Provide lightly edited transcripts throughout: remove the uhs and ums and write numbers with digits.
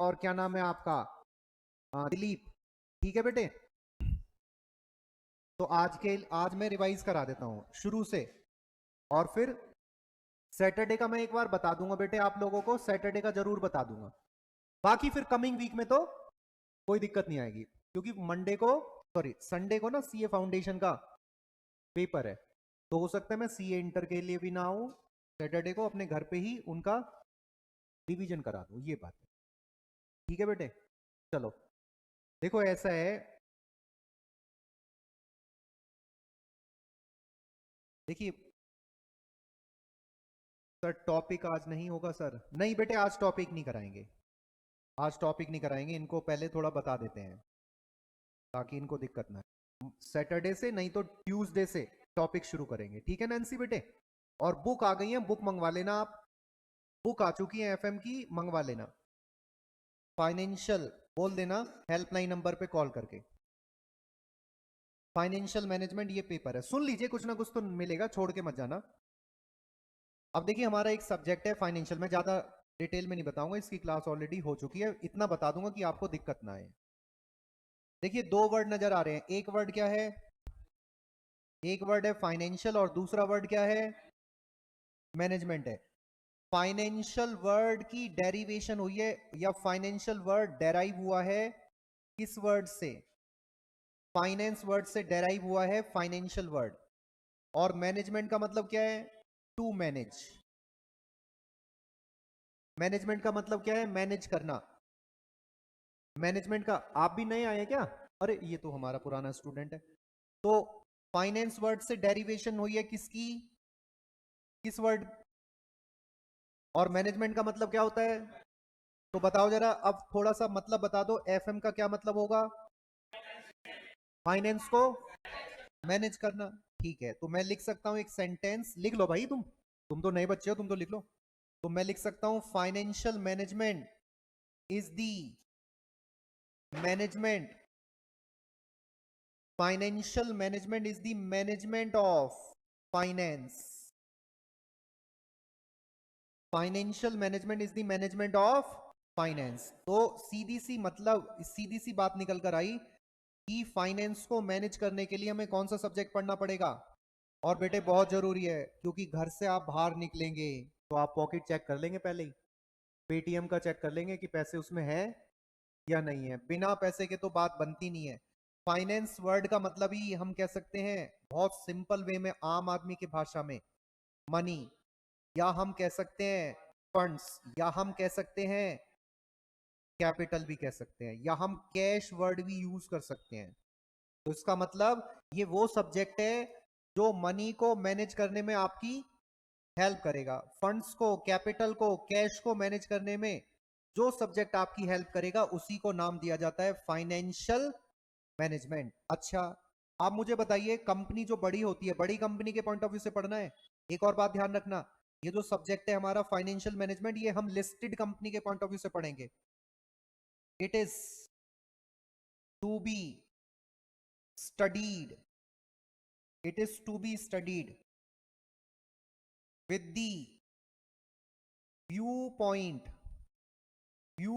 और क्या नाम है आपका, दिलीप। ठीक है बेटे, तो आज मैं रिवाइज करा देता हूं शुरू से, और फिर सैटरडे का मैं एक बार बता दूंगा बेटे आप लोगों को, सैटरडे का जरूर बता दूंगा। बाकी फिर कमिंग वीक में तो कोई दिक्कत नहीं आएगी, क्योंकि मंडे को, सॉरी संडे को ना सीए फाउंडेशन का पेपर है, तो हो सकता है मैं सीए इंटर के लिए भी ना आऊं, सैटरडे को अपने घर पे ही उनका रिवीजन करा दूं, ये बात है। ठीक है बेटे, चलो देखो ऐसा है, देखिए सर टॉपिक आज नहीं होगा सर, नहीं बेटे आज टॉपिक नहीं कराएंगे, आज टॉपिक नहीं कराएंगे, इनको पहले थोड़ा बता देते हैं ताकि इनको दिक्कत ना है। सैटरडे से नहीं तो ट्यूसडे से टॉपिक शुरू करेंगे, ठीक है नैन्सी बेटे। और बुक आ गई है, बुक मंगवा लेना आप, बुक आ चुकी है एफएम की, मंगवा लेना। फाइनेंशियल बोल देना हेल्पलाइन नंबर पे कॉल करके, फाइनेंशियल मैनेजमेंट ये पेपर है, सुन लीजिए कुछ ना कुछ तो मिलेगा, छोड़ के मत जाना। अब देखिए हमारा एक सब्जेक्ट है फाइनेंशियल, मैं ज्यादा डिटेल में नहीं बताऊंगा, इसकी क्लास ऑलरेडी हो चुकी है, इतना बता दूंगा कि आपको दिक्कत ना आए। देखिए दो वर्ड नजर आ रहे हैं, एक वर्ड क्या है, एक वर्ड है फाइनेंशियल और दूसरा वर्ड क्या है, मैनेजमेंट है। फाइनेंशियल वर्ड की डेरिवेशन हुई है, या फाइनेंशियल वर्ड डेराइव हुआ है किस वर्ड से, फाइनेंस वर्ड से डेराइव हुआ है फाइनेंशियल वर्ड। और मैनेजमेंट का मतलब क्या है, टू मैनेज, मैनेजमेंट का मतलब क्या है, मैनेज करना। मैनेजमेंट का, आप भी नए आए हैं क्या, अरे ये तो हमारा पुराना स्टूडेंट है। तो फाइनेंस वर्ड से डेरिवेशन हुई है किसकी, किस वर्ड, और मैनेजमेंट का मतलब क्या होता है, तो बताओ जरा, अब थोड़ा सा मतलब बता दो, एफएम का क्या मतलब होगा, फाइनेंस को मैनेज करना। ठीक है, तो मैं लिख सकता हूं एक सेंटेंस, लिख लो भाई तुम तो नए बच्चे हो, तुम तो लिख लो। तो मैं लिख सकता हूं financial management is the management, financial management is the management of finance, financial management is the management of finance. तो सीधी सी मतलब सीधी सी बात निकल कर आई कि फाइनेंस को मैनेज करने के लिए हमें कौन सा सब्जेक्ट पढ़ना पड़ेगा, और बेटे बहुत जरूरी है, क्योंकि घर से आप बाहर निकलेंगे तो आप पॉकेट चेक कर लेंगे, पहले ही पेटीएम का चेक कर लेंगे कि पैसे उसमें है या नहीं है, बिना पैसे के तो बात बनती नहीं है। फाइनेंस वर्ड का मतलब ही हम कह सकते हैं बहुत सिंपल वे में, आम आदमी की भाषा में, मनी, या हम कह सकते हैं फंड्स, या हम कह सकते हैं कैपिटल भी कह सकते हैं, या हम कैश वर्ड भी यूज कर सकते हैं। तो इसका मतलब ये वो सब्जेक्ट है जो मनी को मैनेज करने में आपकी हेल्प करेगा, फंड्स को, कैपिटल को, कैश को मैनेज करने में जो सब्जेक्ट आपकी हेल्प करेगा उसी को नाम दिया जाता है फाइनेंशियल मैनेजमेंट। अच्छा, आप मुझे बताइए, कंपनी जो बड़ी होती है, बड़ी कंपनी के पॉइंट ऑफ व्यू से पढ़ना है। एक और बात ध्यान रखना, ये जो सब्जेक्ट है हमारा फाइनेंशियल मैनेजमेंट, ये हम लिस्टेड कंपनी के पॉइंट ऑफ व्यू से पढ़ेंगे। It is to be studied, it is to be studied with the view point, view,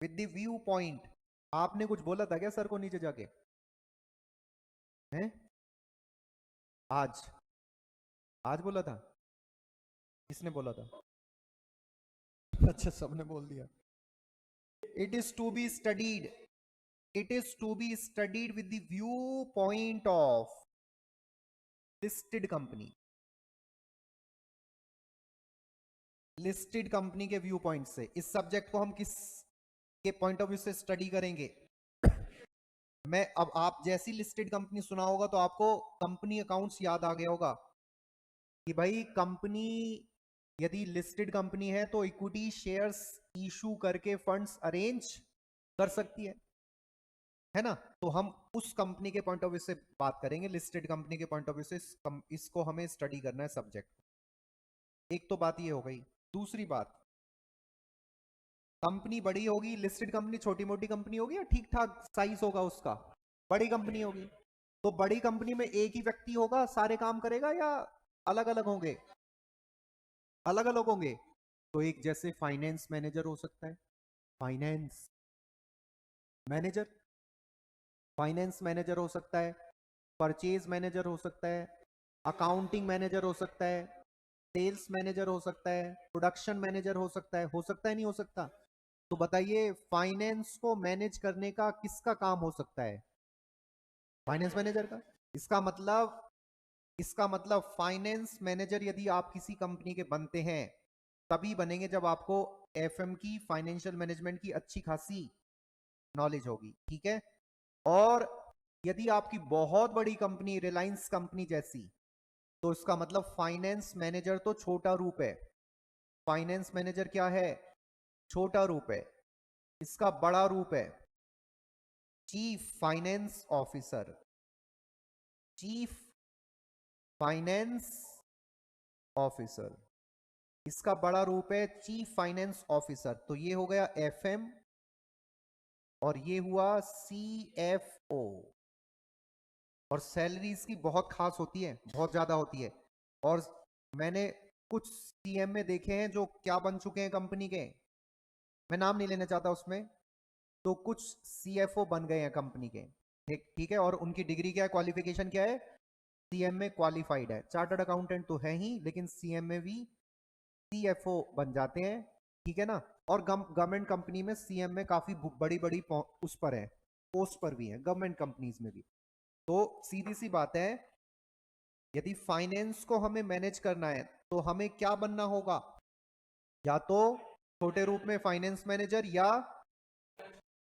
with the view point. आपने कुछ बोला था क्या सर को नीचे जाके, हैं, आज, आज बोला था, किसने बोला था, अच्छा सबने बोल दिया। It is to be studied, it is to be studied with the viewpoint of listed company, listed company के व्यू पॉइंट से। इस सब्जेक्ट को हम किस के पॉइंट ऑफ व्यू से स्टडी करेंगे, मैं अब आप जैसी लिस्टेड कंपनी सुना होगा तो आपको कंपनी अकाउंट्स याद आ गया होगा कि भाई कंपनी यदि लिस्टेड कंपनी है तो इक्विटी शेयर्स इशू करके फंड्स अरेंज कर सकती है ना। तो हम उस कंपनी के पॉइंट ऑफ व्यू से बात करेंगे, लिस्टेड कंपनी के पॉइंट ऑफ व्यू से इसको हमें स्टडी करना है सब्जेक्ट। एक तो बात ये हो गई, दूसरी बात, कंपनी बड़ी होगी, लिस्टेड कंपनी छोटी मोटी कंपनी होगी या ठीक ठाक साइज होगा उसका, बड़ी कंपनी होगी। तो बड़ी कंपनी में एक ही व्यक्ति होगा, सारे काम करेगा, या अलग अलग होंगे, अलग अलग होंगे। तो एक जैसे फाइनेंस मैनेजर हो सकता है, फाइनेंस मैनेजर, फाइनेंस मैनेजर हो सकता है, परचेज मैनेजर हो सकता है, अकाउंटिंग मैनेजर हो सकता है, सेल्स मैनेजर हो सकता है, प्रोडक्शन मैनेजर हो सकता है नहीं हो सकता? तो बताइए फाइनेंस को मैनेज करने का किसका काम हो सकता है? फाइनेंस मैनेजर का। इसका मतलब इसका मतलब फाइनेंस मैनेजर यदि आप किसी कंपनी के बनते हैं तभी बनेंगे जब आपको एफएम की, फाइनेंशियल मैनेजमेंट की अच्छी खासी नॉलेज होगी, ठीक है? और यदि आपकी बहुत बड़ी कंपनी, रिलायंस कंपनी जैसी, तो इसका मतलब फाइनेंस मैनेजर तो छोटा रूप है। फाइनेंस मैनेजर क्या है? छोटा रूप है। इसका बड़ा रूप है chief finance officer. Chief finance officer, इसका बड़ा रूप है चीफ फाइनेंस ऑफिसर। तो ये हो गया एफएम और ये हुआ सीएफओ। और सैलरी इसकी बहुत खास होती है, बहुत ज्यादा होती है। और मैंने कुछ सीएम में देखे हैं जो क्या बन चुके हैं कंपनी के, मैं नाम नहीं लेना चाहता उसमें। तो कुछ सीएफओ बन गए हैं कंपनी के, ठीक ठीक है। और उनकी डिग्री क्या है, क्वालिफिकेशन क्या है? सीएम में क्वालिफाइड है। चार्टर्ड अकाउंटेंट तो है ही, लेकिन सीएम में भी सीएफओ बन जाते हैं, ठीक है ना। और गवर्नमेंट कंपनी में सीएम में काफी बड़ी बड़ी उस पर है, पोस्ट पर भी है गवर्नमेंट कंपनीज में भी। तो सीधी सी बात है, यदि फाइनेंस को हमें मैनेज करना है तो हमें क्या बनना होगा? या तो छोटे रूप में फाइनेंस मैनेजर, या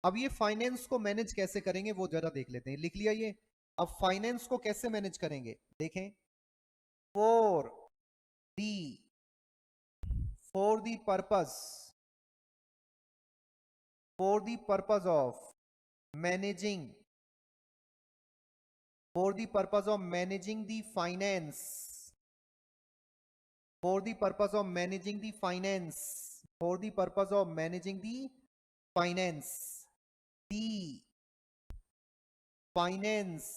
अब ये फाइनेंस को मैनेज कैसे करेंगे वो जरा देख लेते हैं। लिख लिया ये? अब फाइनेंस को कैसे मैनेज करेंगे देखें। For the for the purpose for the purpose of managing for the purpose of managing the finance for the purpose of managing the finance for the purpose of managing the finance the finance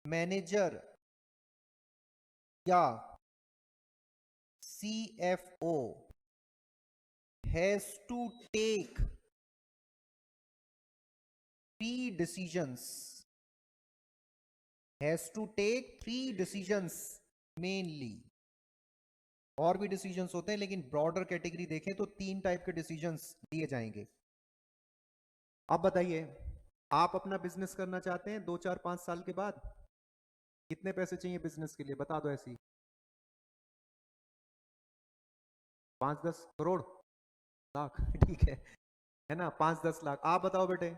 manager या CFO has to take 3 decisions mainly। और भी decisions होते हैं लेकिन broader category देखें तो 3 type के decisions दिए जाएंगे। अब बताइए, आप अपना बिजनेस करना चाहते हैं 2 4 5 साल के बाद, कितने पैसे चाहिए बिजनेस के लिए बता दो ऐसी? 5 10 करोड़, लाख ठीक है ना, 5 10 लाख। आप बताओ बेटे?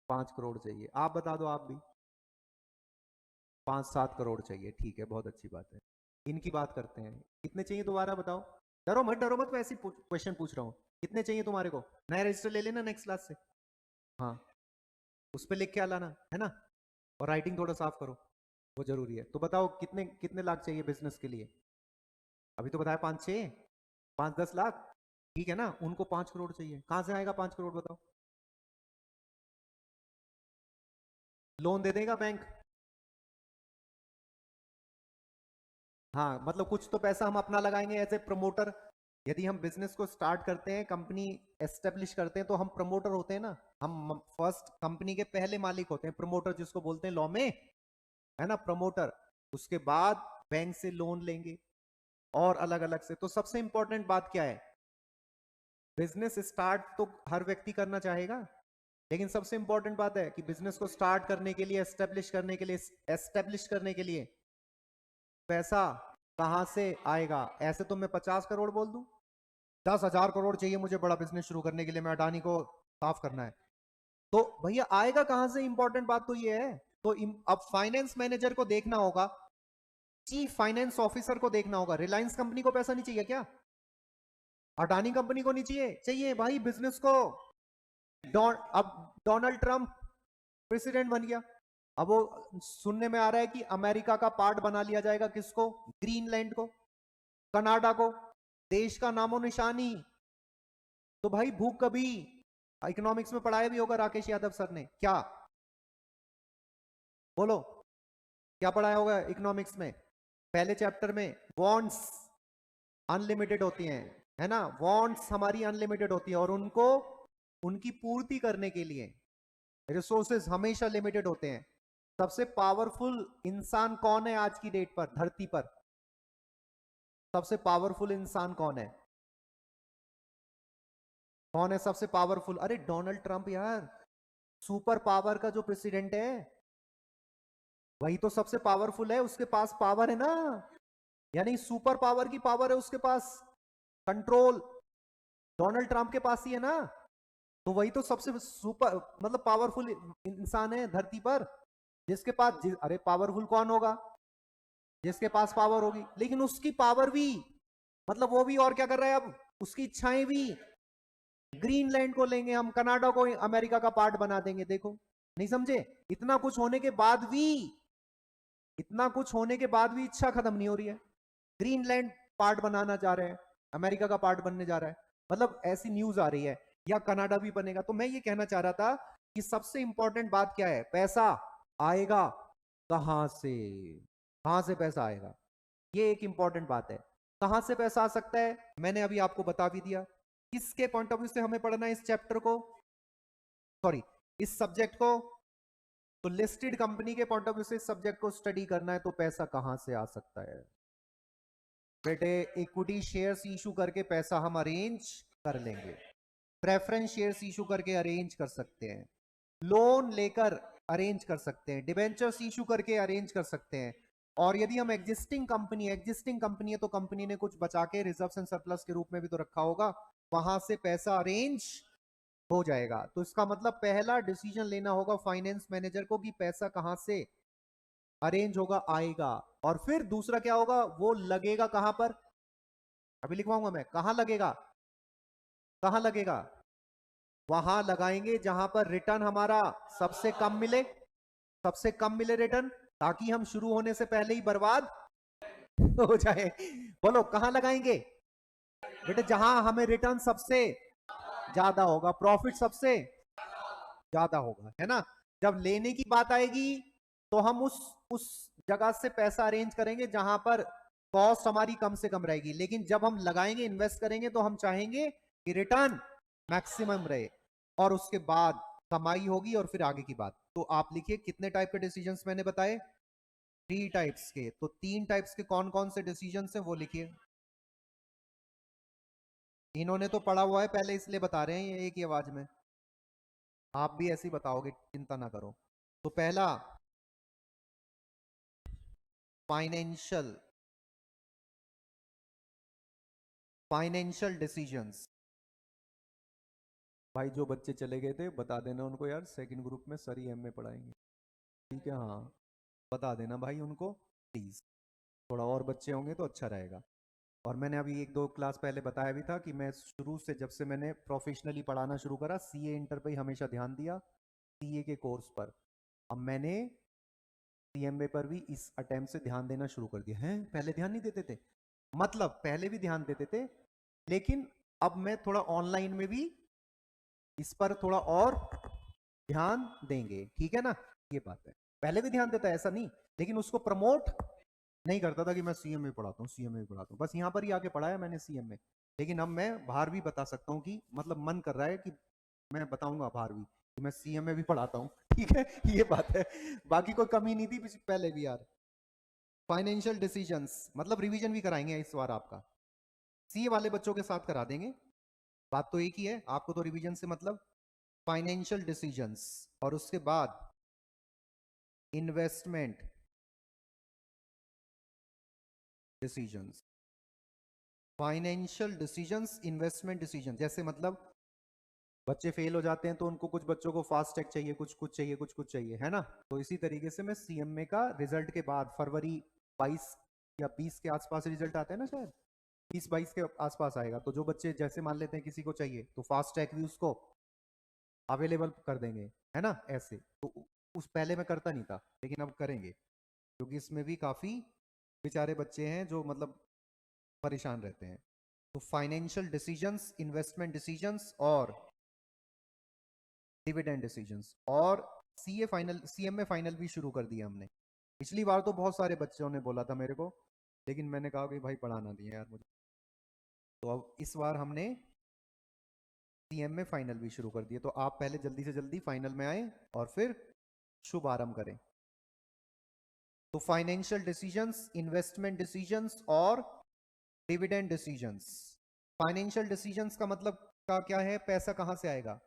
5 करोड़ चाहिए। आप बता दो, आप भी? 5 7 करोड़ चाहिए, ठीक है, बहुत अच्छी बात है। इनकी बात करते हैं, कितने चाहिए दोबारा बताओ? डरो मत, मैं ऐसी क्वेश्चन पूछ रहा हूँ। कितने चाहिए तुम्हारे को? नया रजिस्टर ले लेना नेक्स्ट क्लास से। हाँ, उस पर लिख के लाना है ना, और राइटिंग थोड़ा साफ करो, वो जरूरी है। तो बताओ कितने कितने लाख चाहिए बिजनेस के लिए? अभी तो बताया 5 6, 5 10 लाख, ठीक है ना। उनको 5 करोड़ चाहिए, कहां से आएगा 5 करोड़ बताओ? लोन दे देगा बैंक। हाँ, मतलब कुछ तो पैसा हम अपना लगाएंगे एज ए प्रमोटर। यदि हम बिजनेस को स्टार्ट करते हैं, कंपनी एस्टेब्लिश करते हैं, तो हम प्रमोटर होते हैं ना। हम फर्स्ट कंपनी के पहले मालिक होते हैं, प्रमोटर जिसको बोलते हैं लॉ में, है ना, प्रमोटर। उसके बाद बैंक से लोन लेंगे और अलग अलग से। तो सबसे इंपॉर्टेंट बात क्या है? बिजनेस स्टार्ट तो हर व्यक्ति करना चाहेगा, लेकिन सबसे इंपॉर्टेंट बात है कि बिजनेस को स्टार्ट करने के लिए, एस्टेब्लिश करने के लिए पैसा कहां से आएगा? ऐसे तो मैं 50 करोड़ बोल दूं, 10,000 करोड़ चाहिए मुझे बड़ा बिजनेस शुरू करने के लिए, मैं अडानी को साफ करना है। तो भैया आएगा कहां से? इंपॉर्टेंट बात तो ये है। तो अब फाइनेंस मैनेजर को देखना होगा, चीफ फाइनेंस ऑफिसर को देखना होगा। रिलायंस कंपनी को पैसा नहीं चाहिए क्या? अडानी कंपनी को नहीं चाहिए? चाहिए भाई बिजनेस को। अब डोनाल्ड ट्रंप प्रेसिडेंट बन गया, अब वो सुनने में आ रहा है कि अमेरिका का पार्ट बना लिया जाएगा। किसको? ग्रीनलैंड को, कनाडा को, देश का नामो निशानी। तो भाई भूख कभी, इकोनॉमिक्स में पढ़ाया भी होगा राकेश यादव सर ने, क्या बोलो, क्या पढ़ाया होगा इकोनॉमिक्स में? पहले चैप्टर में बॉन्ड्स अनलिमिटेड होती हैं, है ना, वांट्स हमारी अनलिमिटेड होती है और उनको उनकी पूर्ति करने के लिए रिसोर्सेज हमेशा लिमिटेड होते हैं। सबसे पावरफुल इंसान कौन है आज की डेट पर धरती पर? सबसे पावरफुल इंसान कौन है? कौन है सबसे पावरफुल? अरे डोनाल्ड ट्रंप यार, सुपर पावर का जो प्रेसिडेंट है वही तो सबसे पावरफुल है, उसके पास पावर है ना, यानी सुपर पावर की पावर है उसके पास, कंट्रोल डोनाल्ड ट्रंप के पास ही है ना। तो वही तो सबसे सुपर मतलब पावरफुल इंसान है धरती पर, जिसके पास अरे पावरफुल कौन होगा? जिसके पास पावर होगी, लेकिन उसकी पावर भी मतलब वो भी और क्या कर रहा है अब, उसकी इच्छाएं भी, ग्रीनलैंड को लेंगे हम, कनाडा को अमेरिका का पार्ट बना देंगे, देखो नहीं समझे? इतना कुछ होने के बाद भी, इतना कुछ होने के बाद भी इच्छा खत्म नहीं हो रही है। ग्रीनलैंड पार्ट बनाना चाह रहे हैं, अमेरिका का पार्ट बनने जा रहा है, मतलब ऐसी न्यूज आ रही है, या कनाडा भी बनेगा। तो मैं ये कहना चाह रहा था कि सबसे इंपॉर्टेंट बात क्या है, पैसा आएगा कहां से, कहां से पैसा आएगा, ये एक इंपॉर्टेंट बात है। कहां से पैसा आ सकता है मैंने अभी आपको बता भी दिया। किसके पॉइंट ऑफ व्यू से हमें पढ़ना है इस चैप्टर को, सॉरी इस सब्जेक्ट को? तो लिस्टेड कंपनी के पॉइंट ऑफ व्यू से इस सब्जेक्ट को स्टडी करना है, तो पैसा कहां से आ सकता है बेटे? इक्विटी शेयर्स इशू करके पैसा हम अरेंज कर लेंगे, प्रेफरेंस शेयर्स इशू करके अरेंज कर सकते हैं, लोन लेकर अरेंज कर सकते हैं, डिबेंचर्स इशू करके अरेंज कर सकते हैं। और यदि हम एग्जिस्टिंग कंपनी है तो कंपनी ने कुछ बचा के रिजर्व एंड सरप्लस के रूप में भी तो रखा होगा, वहां से पैसा अरेंज हो जाएगा। तो इसका मतलब पहला डिसीजन लेना होगा फाइनेंस मैनेजर को कि पैसा कहां से अरेंज होगा, आएगा। और फिर दूसरा क्या होगा, वो लगेगा कहां पर, अभी लिखवाऊंगा मैं, कहां लगेगा, कहां लगेगा? वहां लगाएंगे जहां पर रिटर्न हमारा सबसे कम मिले, सबसे कम मिले रिटर्न, ताकि हम शुरू होने से पहले ही बर्बाद हो जाए। बोलो कहां लगाएंगे बेटे? जहां हमें रिटर्न सबसे ज्यादा होगा, प्रॉफिट सबसे ज्यादा होगा, है ना। जब लेने की बात आएगी तो हम उस जगह से पैसा अरेंज करेंगे जहां पर कॉस्ट हमारी कम से कम रहेगी, लेकिन जब हम लगाएंगे, इन्वेस्ट करेंगे, तो हम चाहेंगे कि रिटर्न मैक्सिमम रहे, और उसके बाद कमाई होगी, और फिर आगे की बात। तो आप लिखिए कितने टाइप के डिसीजंस मैंने बताए, 3 टाइप्स के। तो 3 टाइप्स के कौन कौन से डिसीजंस है वो लिखिए। इन्होंने तो पढ़ा हुआ है पहले, इसलिए बता रहे हैं ये एक ही आवाज में, आप भी ऐसे ही बताओगे, चिंता ना करो। तो पहला, फाइनेंशियल फाइनेंशियल डिसीजंस। भाई जो बच्चे चले गए थे बता देना उनको यार, सेकंड ग्रुप में सर ही एमए पढ़ाएंगे, ठीक है? हाँ बता देना भाई उनको प्लीज, थोड़ा और बच्चे होंगे तो अच्छा रहेगा। और मैंने अभी 1-2 क्लास पहले बताया भी था कि मैं शुरू से, जब से मैंने प्रोफेशनली पढ़ाना शुरू करा, सीए इंटर पे ही हमेशा ध्यान दिया, सीए के कोर्स पर। अब मैंने सीएमए पर भी इस अटेम्प्ट से ध्यान देना शुरू कर दिया है, पहले ध्यान नहीं देते थे, मतलब पहले भी ध्यान देते थे, लेकिन अब मैं थोड़ा ऑनलाइन में भी इस पर थोड़ा और ध्यान देंगे, ठीक है ना। ये बात है, पहले भी ध्यान देता है ऐसा नहीं, लेकिन उसको प्रमोट नहीं करता था कि मैं सीएमए पढ़ाता हूँ, सीएमए पढ़ाता हूँ, बस यहाँ पर ही आके पढ़ाया मैंने सीएमए। लेकिन अब मैं बाहर भी बता सकता हूँ कि मतलब मन कर रहा है कि मैं बताऊंगा बाहर भी कि मैं सीएमए भी पढ़ाता हूँ, ठीक है, ये बात है। बाकी कोई कमी नहीं थी पहले भी यार। फाइनेंशियल डिसीजंस मतलब रिवीजन भी कराएंगे इस बार आपका, सीए वाले बच्चों के साथ करा देंगे, बात तो एक ही है, आपको तो रिवीजन से मतलब। फाइनेंशियल डिसीजंस, और उसके बाद investment decisions, financial decisions, investment decision. जैसे मतलब बच्चे फेल हो जाते हैं तो उनको, कुछ बच्चों को फास्ट टैग चाहिए, कुछ कुछ चाहिए, कुछ कुछ चाहिए, है ना। तो इसी तरीके से मैं सीएमए का रिजल्ट के बाद फरवरी 22 या 20 के आसपास रिजल्ट आता है ना शायद, 20-22 के आसपास आएगा। तो जो बच्चे जैसे मान लेते हैं किसी को चाहिए तो फास्ट टैग भी उसको अवेलेबल कर देंगे, है ना। ऐसे तो उस पहले मैं करता नहीं था, लेकिन अब करेंगे, क्योंकि इसमें भी काफी बेचारे बच्चे हैं जो मतलब परेशान रहते हैं। तो फाइनेंशियल डिसीजंस, इन्वेस्टमेंट डिसीजंस और डिविडेंड डिसीजंस, और सीए फाइनल, सीएमए फाइनल भी शुरू कर दिया हमने। पिछली बार तो बहुत सारे बच्चों ने बोला था मेरे को, लेकिन मैंने कहा कि भाई पढ़ाना नहीं है यार मुझे, तो अब इस बार हमने सीएम में फाइनल भी शुरू कर दिए, तो आप पहले जल्दी से जल्दी फाइनल में आए और फिर शुभ आरंभ करें। तो फाइनेंशियल डिसीजंस, इन्वेस्टमेंट डिसीजंस और डिविडेंड डिसीजंस। फाइनेंशियल डिसीजंस का मतलब का क्या है? पैसा कहां से आएगा?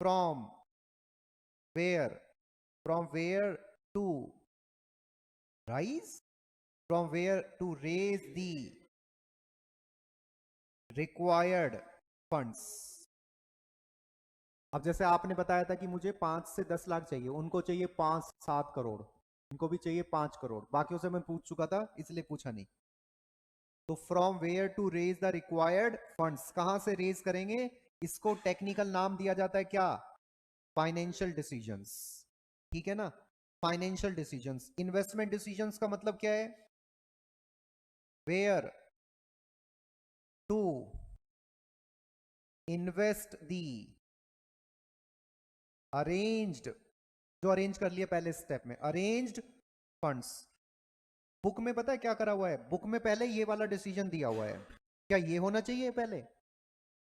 From where? From where to raise? From where to raise the required funds. अब जैसे आपने बताया था कि मुझे 5 से 10 लाख चाहिए, उनको चाहिए 5-7 करोड़, इनको भी चाहिए 5 करोड़, बाकियों से मैं पूछ चुका था इसलिए पूछा नहीं। तो from where to raise the required funds, कहां से रेज करेंगे? इसको टेक्निकल नाम दिया जाता है क्या? Financial decisions. ठीक है ना? Financial decisions. इन्वेस्टमेंट डिसीजंस का मतलब क्या है? Where to invest the arranged, जो अरेंज कर लिया पहले स्टेप में, अरेंज्ड फंड्स। बुक में पता है क्या करा हुआ है? बुक में पहले ये वाला डिसीजन दिया हुआ है। क्या ये होना चाहिए पहले?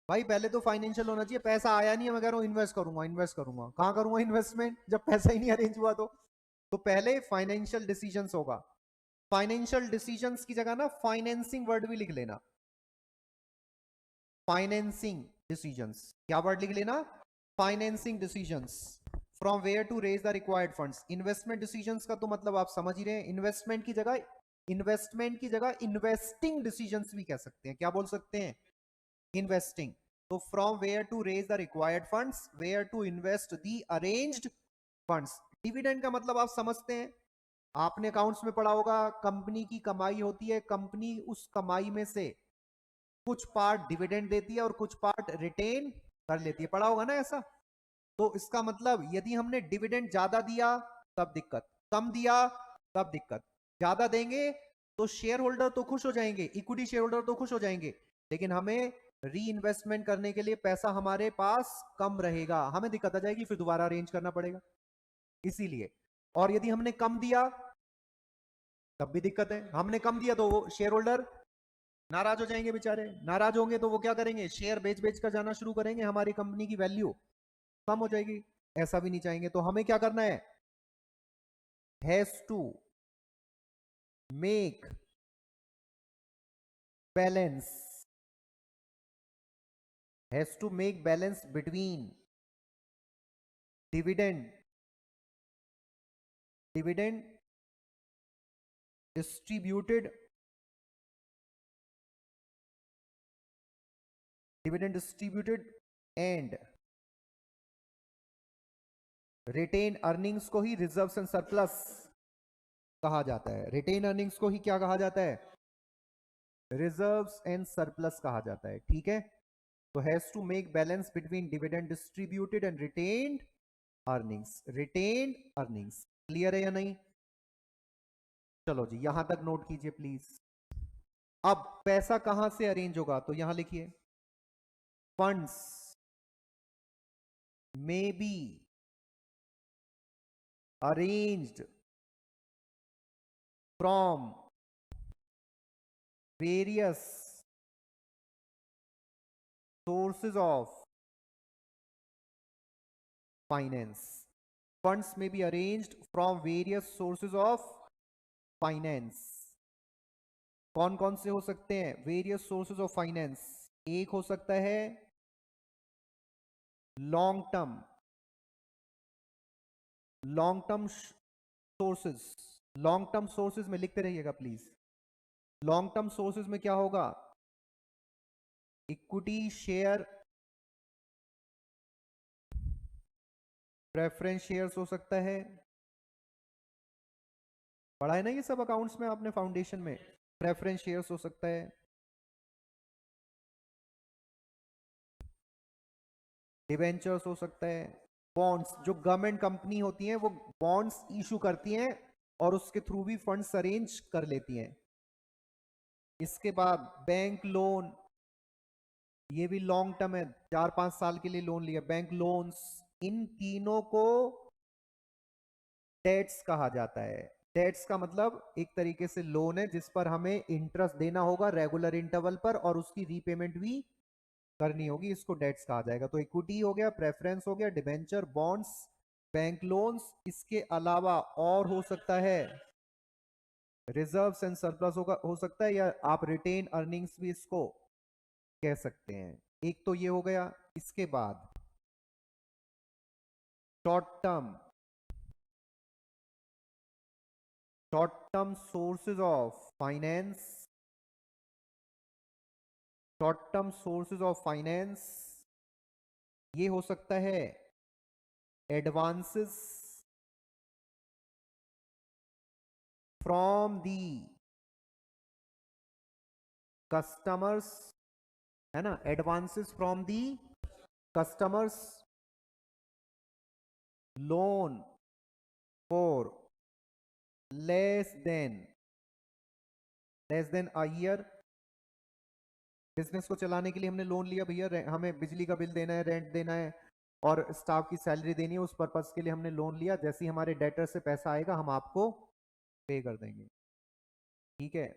भाई पहले तो फाइनेंशियल होना चाहिए। पैसा आया नहीं है, मैं कह रहा हूं इन्वेस्ट करूंगा, इन्वेस्ट करूंगा। कहां करूंगा इन्वेस्टमेंट जब पैसा ही नहीं अरेंज हुआ? तो पहले फाइनेंशियल डिसीजंस होगा। फाइनेंशियल डिसीजंस की जगह ना फाइनेंसिंग वर्ड भी लिख लेना। फाइनेंसिंग डिसीजंस, क्या वर्ड लिख लेना? Financing decisions. From where to raise the required funds. Investment decisions का तो मतलब आप समझ ही रहे हैं, इन्वेस्टमेंट की जगह इन्वेस्टिंग डिसीजंस भी कह सकते हैं। क्या बोल सकते हैं? इन्वेस्टिंग। तो from where to raise the required funds, where to invest the arranged funds. Dividend का मतलब आप समझते हैं, आपने अकाउंट्स में पढ़ा होगा, कंपनी की कमाई होती है, कंपनी उस कमाई में से कुछ पार्ट डिविडेंड देती है और कुछ पार्ट रिटेन कर लेती है। पढ़ा होगा ना ऐसा? तो इसका मतलब यदि हमने डिविडेंड ज्यादा दिया तब दिक्कत, कम दिया तब दिक्कत। ज्यादा देंगे तो शेयर होल्डर तो खुश हो जाएंगे, इक्विटी शेयर होल्डर तो खुश हो जाएंगे, लेकिन हमें री इन्वेस्टमेंट करने के लिए पैसा हमारे पास कम रहेगा, हमें दिक्कत आ जाएगी, फिर दोबारा अरेंज करना पड़ेगा। इसीलिए, और यदि हमने कम दिया तब भी दिक्कत है। हमने कम दिया तो वो शेयर होल्डर नाराज हो जाएंगे बेचारे, नाराज होंगे तो वो क्या करेंगे? शेयर बेच बेच कर जाना शुरू करेंगे, हमारी कंपनी की वैल्यू कम हो जाएगी। ऐसा भी नहीं चाहेंगे, तो हमें क्या करना है? Has to make balance, has to make balance between dividend, dividend distributed, dividend distributed and retain earnings को ही रिजर्व्स एंड सरप्लस कहा जाता है। रिटेन अर्निंग्स को ही क्या कहा जाता है? रिजर्व्स एंड सरप्लस कहा जाता है। ठीक है? तो has to make balance between dividend distributed and retained earnings. Retained earnings clear है या नहीं? चलो जी, यहां तक नोट कीजिए प्लीज। अब पैसा कहां से अरेंज होगा? तो यहां लिखिए, फंड्स में be arranged from various sources of finance. Funds may be arranged from various sources of finance. कौन कौन से हो सकते हैं वेरियस सोर्सेज ऑफ फाइनेंस? एक हो सकता है long term, long term sources. Long term sources में लिखते रहिएगा प्लीज। लॉन्ग टर्म सोर्सेज में क्या होगा? इक्विटी शेयर, प्रेफरेंस शेयर्स हो सकता है। पढ़ा है ना ये सब अकाउंट्स में आपने फाउंडेशन में? प्रेफरेंस शेयर्स हो सकता है, डिवेंचर्स हो सकता है, बॉन्ड्स, जो गवर्नमेंट कंपनी होती हैं वो बॉन्ड्स इशू करती हैं और उसके थ्रू भी फंड्स अरेंज कर लेती हैं। इसके बाद बैंक लोन, ये भी लॉन्ग टर्म है, 4-5 साल के लिए लोन लिया, बैंक लोन्स। इन तीनों को डेट्स कहा जाता है। डेट्स का मतलब एक तरीके से लोन है जिस पर हमें इंटरेस्ट देना होगा रेगुलर इंटरवल पर और उसकी रीपेमेंट भी करनी होगी, इसको डेट्स कहा जाएगा। तो इक्विटी हो गया, प्रेफरेंस हो गया, डिबेंचर, बॉन्ड्स, बैंक लोन्स, इसके अलावा और हो सकता है रिजर्व्स एंड सरप्लस हो सकता है, या आप रिटेन अर्निंग्स भी इसको कह सकते हैं। एक तो ये हो गया। इसके बाद short term sources of finance, short term sources of finance, ये हो सकता है एडवांसेस फ्रॉम दी कस्टमर्स, है ना, advances from the customers, loan for less than a year. Business को चलाने के लिए हमने लोन लिया भैया, हमें बिजली का बिल देना है, रेंट देना है और स्टाफ की सैलरी देनी है, उस पर्पस के लिए हमने लोन लिया। जैसे ही हमारे डेटर से पैसा आएगा हम आपको पे कर देंगे, ठीक है।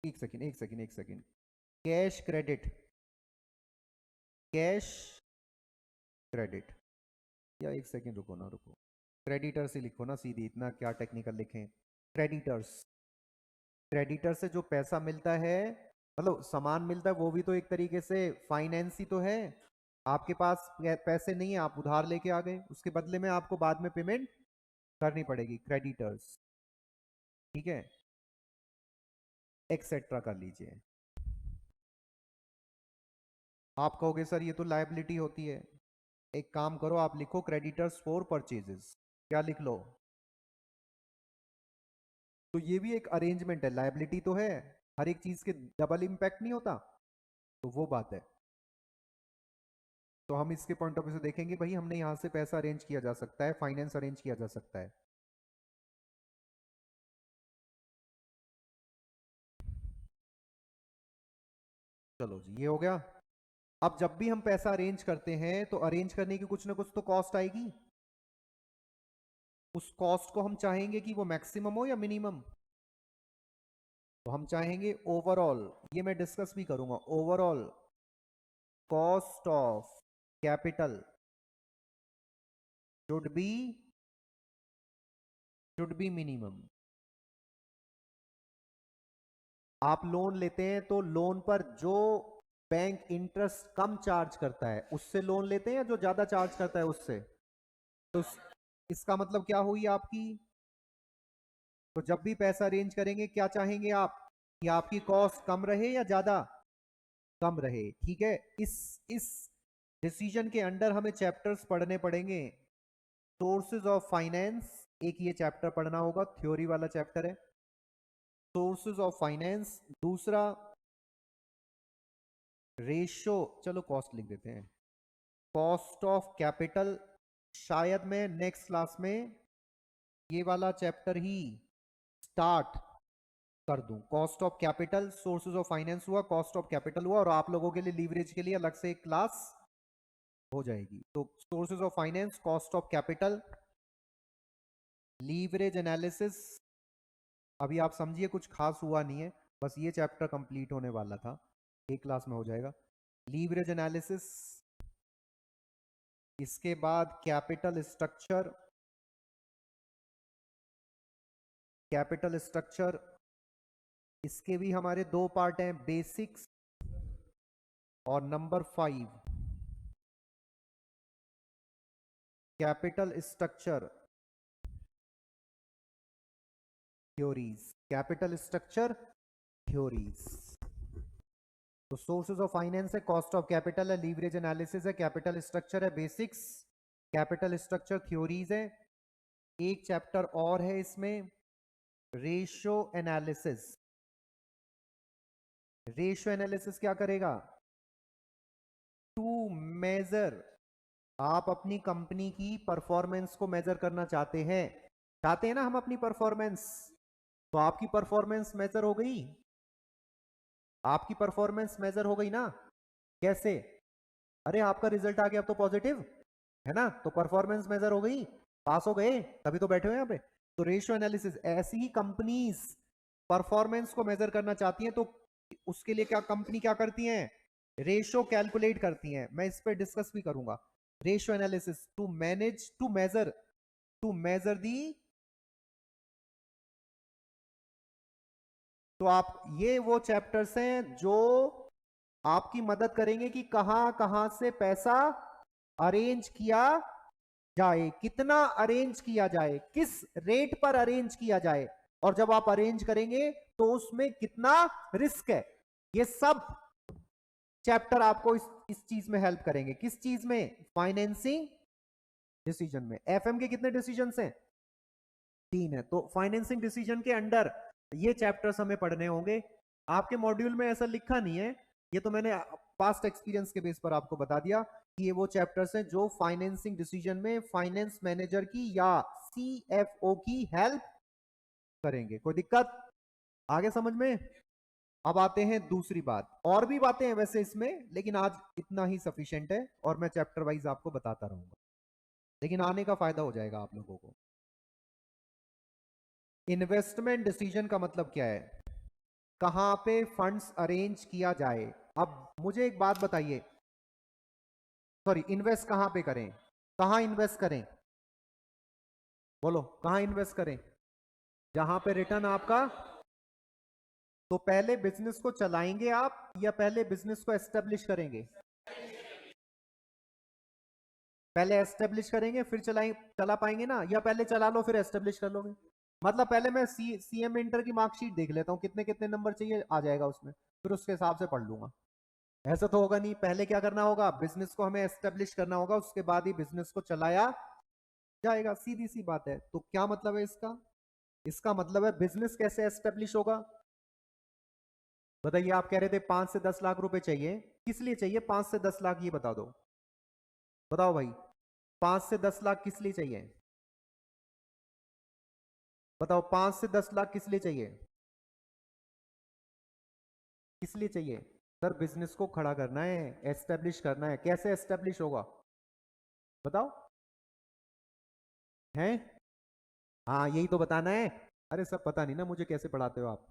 एक second. Cash credit, cash credit, या एक सेकेंड रुको ना, रुको, क्रेडिटर से लिखो ना सीधी, इतना क्या टेक्निकल लिखें। क्रेडिटर्स, क्रेडिटर से जो पैसा मिलता है, मतलब सामान मिलता है, वो भी तो एक तरीके से फाइनेंस ही तो है। आपके पास पैसे नहीं है, आप उधार लेके आ गए, उसके बदले में आपको बाद में पेमेंट करनी पड़ेगी, क्रेडिटर्स, ठीक है। एक्सेट्रा कर लीजिए। आप कहोगे सर ये तो लायबिलिटी होती है। एक काम करो, आप लिखो क्रेडिटर्स फॉर परचेजेस, क्या लिख लो, तो ये भी एक अरेंजमेंट है, लायबिलिटी तो है, हर एक चीज के डबल इंपैक्ट नहीं होता, तो वो बात है। तो हम इसके पॉइंट ऑफ व्यू से देखेंगे भाई, हमने यहां से पैसा अरेंज किया जा सकता है, फाइनेंस अरेंज किया जा सकता है। चलो जी, ये हो गया। अब जब भी हम पैसा अरेंज करते हैं तो अरेंज करने की कुछ ना कुछ तो कॉस्ट आएगी। उस कॉस्ट को हम चाहेंगे कि वो मैक्सिमम हो या मिनिमम, तो हम चाहेंगे ओवरऑल, ये मैं डिस्कस भी करूंगा, overall cost of capital should be minimum. आप लोन लेते हैं तो लोन पर जो बैंक इंटरेस्ट कम चार्ज करता है उससे लोन लेते हैं, या जो ज्यादा चार्ज करता है उससे, तो इसका मतलब क्या हुई आपकी, तो जब भी पैसा अरेंज करेंगे क्या चाहेंगे आप, कि आपकी कॉस्ट कम रहे या ज्यादा, कम रहे, ठीक है। इस डिसीजन के अंडर हमें चैप्टर्स पढ़ने पड़ेंगे। सोर्सेज ऑफ फाइनेंस, एक ये चैप्टर पढ़ना होगा, थ्योरी वाला चैप्टर है, सोर्सेज ऑफ फाइनेंस। दूसरा रेशो, चलो कॉस्ट लिख देते हैं, कॉस्ट ऑफ कैपिटल। शायद मैं नेक्स्ट क्लास में ये वाला चैप्टर ही स्टार्ट कर दूं, cost of capital, sources of finance हुआ, कॉस्ट ऑफ कैपिटल हुआ, और आप लोगों के लिए लीवरेज के लिए अलग से एक क्लास हो जाएगी। तो sources of finance, cost of capital, leverage analysis. अभी आप समझिए कुछ खास हुआ नहीं है, बस ये चैप्टर कंप्लीट होने वाला था, एक क्लास में हो जाएगा। लीवरेज एनालिसिस, इसके बाद कैपिटल स्ट्रक्चर, कैपिटल स्ट्रक्चर, इसके भी हमारे दो पार्ट हैं, बेसिक्स और number 5 capital structure theories, capital structure theories. तो सोर्सेज ऑफ फाइनेंस है, कॉस्ट ऑफ कैपिटल है, लीवरेज एनालिसिस है, कैपिटल स्ट्रक्चर है, बेसिक्स, कैपिटल स्ट्रक्चर थ्योरीज है। एक चैप्टर और है इसमें, रेशियो एनालिसिस। रेशियो एनालिसिस क्या करेगा, टू मेजर, आप अपनी कंपनी की परफॉर्मेंस को मेजर करना चाहते हैं ना हम अपनी परफॉर्मेंस, तो आपकी परफॉर्मेंस मेजर हो गई, आपकी परफॉर्मेंस मेजर हो गई ना, कैसे, अरे आपका रिजल्ट आ गया अब तो पॉजिटिव, है ना? तो परफॉर्मेंस मेजर हो गई, पास हो गए, तभी तो बैठे हो यहाँ पे। तो रेशियो एनालिसिस, ऐसी ही कंपनीज परफॉर्मेंस को मेजर करना चाहती हैं, तो उसके लिए क्या कंपनी क्या करती हैं? रेशियो कैलकुलेट करती हैं। मैं इस पे डिस्कस भी करूंगा। Ratio analysis to manage, to measure the. तो आप, ये वो चैप्टर्स हैं जो आपकी मदद करेंगे कि कहां कहां से पैसा अरेंज किया जाए, कितना अरेंज किया जाए, किस रेट पर अरेंज किया जाए, और जब आप अरेंज करेंगे तो उसमें कितना रिस्क है। ये सब चैप्टर आपको इस चीज में हेल्प करेंगे। किस चीज में? फाइनेंसिंग डिसीजन में। एफएम के कितने डिसीजन हैं? 3 है। तो फाइनेंसिंग डिसीजन के अंडर ये चैप्टर्स हमें पढ़ने होंगे। आपके मॉड्यूल में ऐसा लिखा नहीं है, ये तो मैंने पास्ट एक्सपीरियंस के बेस पर आपको बता दिया कि ये वो चैप्टर्स हैं जो फाइनेंसिंग डिसीजन में फाइनेंस मैनेजर की या सीएफओ की हेल्प करेंगे। कोई दिक्कत आगे समझ में? अब आते हैं दूसरी बात। और भी बातें हैं वैसे इसमें, लेकिन आज इतना ही सफिशिएंट है, और मैं चैप्टर वाइज आपको बताता रहूंगा, लेकिन आने का फायदा हो जाएगा आप लोगों को। इन्वेस्टमेंट डिसीजन का मतलब क्या है? कहां पे फंड्स अरेंज किया जाए। अब मुझे एक बात बताइए, सॉरी, इन्वेस्ट कहां पे करें? कहां इन्वेस्ट करें? बोलो, कहां इन्वेस्ट करें? जहां पे रिटर्न आपका। तो पहले बिजनेस को चलाएंगे आप, या पहले बिजनेस को एस्टेब्लिश करेंगे? पहले एस्टेब्लिश करेंगे फिर चला पाएंगे ना, या पहले चला लो फिर एस्टेब्लिश कर लोगे? मतलब पहले मैं सीएम इंटर की मार्कशीट देख लेता हूँ, कितने कितने नंबर चाहिए, आ जाएगा उसमें, फिर उसके हिसाब से पढ़ लूंगा। ऐसा तो होगा नहीं। पहले क्या करना होगा? बिजनेस को हमें एस्टेब्लिश करना होगा, उसके बाद ही बिजनेस को चलाया जाएगा। सीधी सी बात है। तो क्या मतलब है इसका? इसका मतलब है बिजनेस कैसे एस्टेब्लिश होगा? बताइए, आप कह रहे थे 5 से 10 लाख रुपए चाहिए, किस लिए चाहिए 5 से 10 लाख, ये बता दो। बताओ भाई, 5 से 10 लाख किस लिए चाहिए? बताओ, 5 से 10 लाख किस लिए चाहिए? किस लिए चाहिए? सर, बिजनेस को खड़ा करना है, एस्टेब्लिश करना है। कैसे एस्टेब्लिश होगा बताओ? हैं? हाँ, यही तो बताना है। अरे सब पता नहीं ना मुझे, कैसे पढ़ाते हो आप?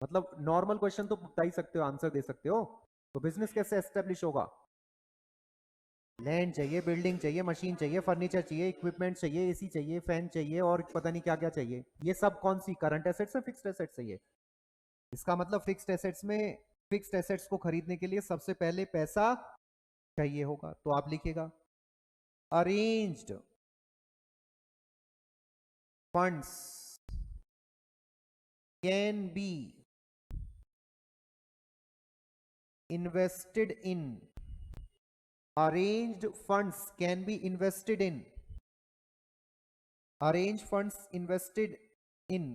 मतलब नॉर्मल क्वेश्चन तो बता ही सकते हो, आंसर दे सकते हो। तो बिजनेस कैसे एस्टेब्लिश होगा? लैंड चाहिए, बिल्डिंग चाहिए, मशीन चाहिए, फर्नीचर चाहिए, इक्विपमेंट चाहिए, एसी चाहिए, फैन चाहिए, और पता नहीं क्या क्या चाहिए। ये सब कौन सी करंट एसेट्स है, फिक्स्ड एसेट्स चाहिए? इसका मतलब फिक्स्ड एसेट्स में, फिक्स्ड एसेट्स को खरीदने के लिए सबसे पहले पैसा चाहिए होगा। तो आप लिखिएगा, arranged funds can be invested in, arranged funds can be invested in, arranged funds invested in,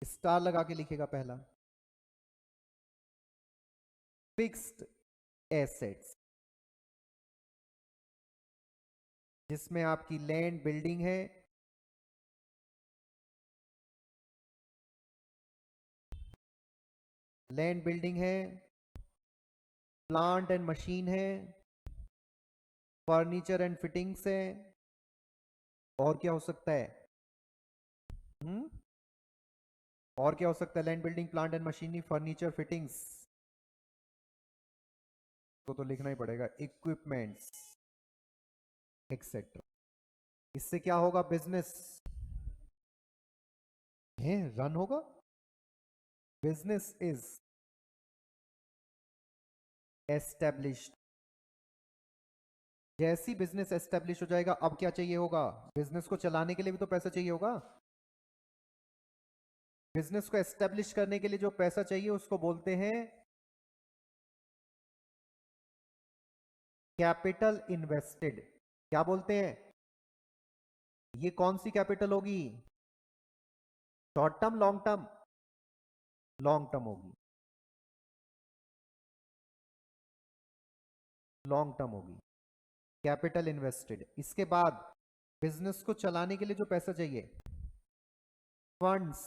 star लगा के लिखेगा पहला, फिक्स्ड एसेट्स, जिसमें आपकी लैंड बिल्डिंग है, लैंड बिल्डिंग है, प्लांट एंड मशीन है, फर्नीचर एंड फिटिंग्स है, और क्या हो सकता है? हम्म और क्या हो सकता है? Land building, plant and machinery, furniture, fittings, तो लिखना ही पड़ेगा, इक्विपमेंट्स एक्सेट्रा। इससे क्या होगा? बिजनेस है रन होगा। Business is established. जैसी बिजनेस एस्टेब्लिश हो जाएगा, अब क्या चाहिए होगा? बिजनेस को चलाने के लिए भी तो पैसा चाहिए होगा। बिजनेस को एस्टेब्लिश करने के लिए जो पैसा चाहिए उसको बोलते हैं कैपिटल इन्वेस्टेड। क्या बोलते हैं? ये कौन सी कैपिटल होगी? Short term, long term? Long term होगी, लॉन्ग टर्म होगी, कैपिटल इन्वेस्टेड। इसके बाद बिजनेस को चलाने के लिए जो पैसा चाहिए, फंड्स।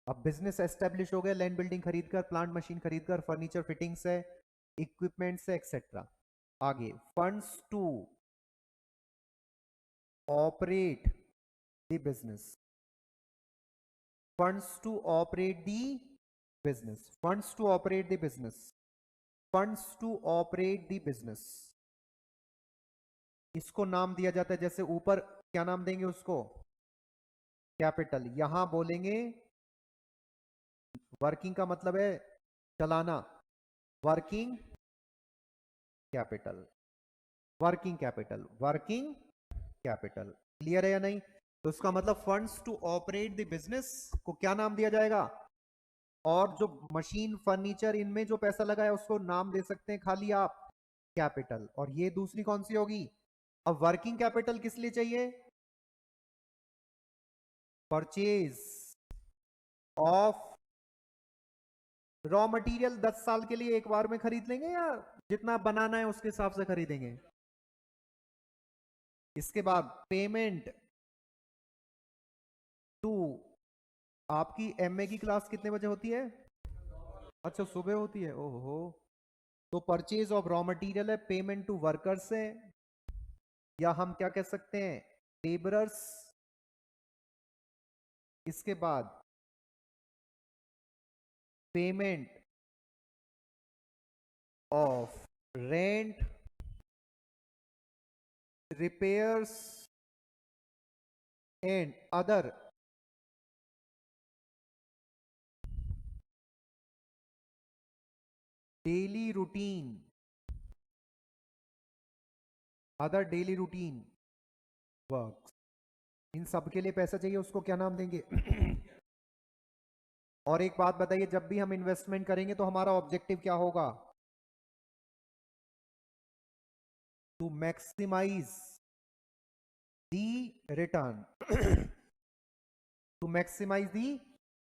अब बिजनेस एस्टेब्लिश हो गया, लैंड बिल्डिंग खरीदकर, प्लांट मशीन खरीदकर, फर्नीचर फिटिंग्स है, इक्विपमेंट्स है, एक्सेट्रा। आगे funds to operate the business, funds to operate the business, funds to operate the business, funds to operate the business, इसको नाम दिया जाता है। जैसे ऊपर क्या नाम देंगे उसको, कैपिटल, यहां बोलेंगे वर्किंग का मतलब है चलाना, working capital, working capital, working capital. Clear है या नहीं? तो इसका मतलब funds to operate the business को क्या नाम दिया जाएगा, और जो मशीन फर्नीचर इनमें जो पैसा लगा है उसको नाम दे सकते हैं खाली आप कैपिटल। और ये दूसरी कौन सी होगी? अब वर्किंग कैपिटल किस लिए चाहिए? परचेज ऑफ रॉ मटेरियल 10 साल के लिए एक बार में खरीद लेंगे, या जितना बनाना है उसके हिसाब से खरीदेंगे? इसके बाद पेमेंट टू, आपकी एमए की क्लास कितने बजे होती है? अच्छा सुबह होती है, ओहो। तो परचेज ऑफ रॉ मटेरियल है, पेमेंट टू वर्कर्स है, या हम क्या कह सकते हैं, लेबरर्स। इसके बाद payment of rent, repairs and other daily routine, other daily routine works, इन सब के लिए पैसा चाहिए, उसको क्या नाम देंगे? और एक बात बताइए, जब भी हम इन्वेस्टमेंट करेंगे तो हमारा ऑब्जेक्टिव क्या होगा? To maximise the return, to maximise the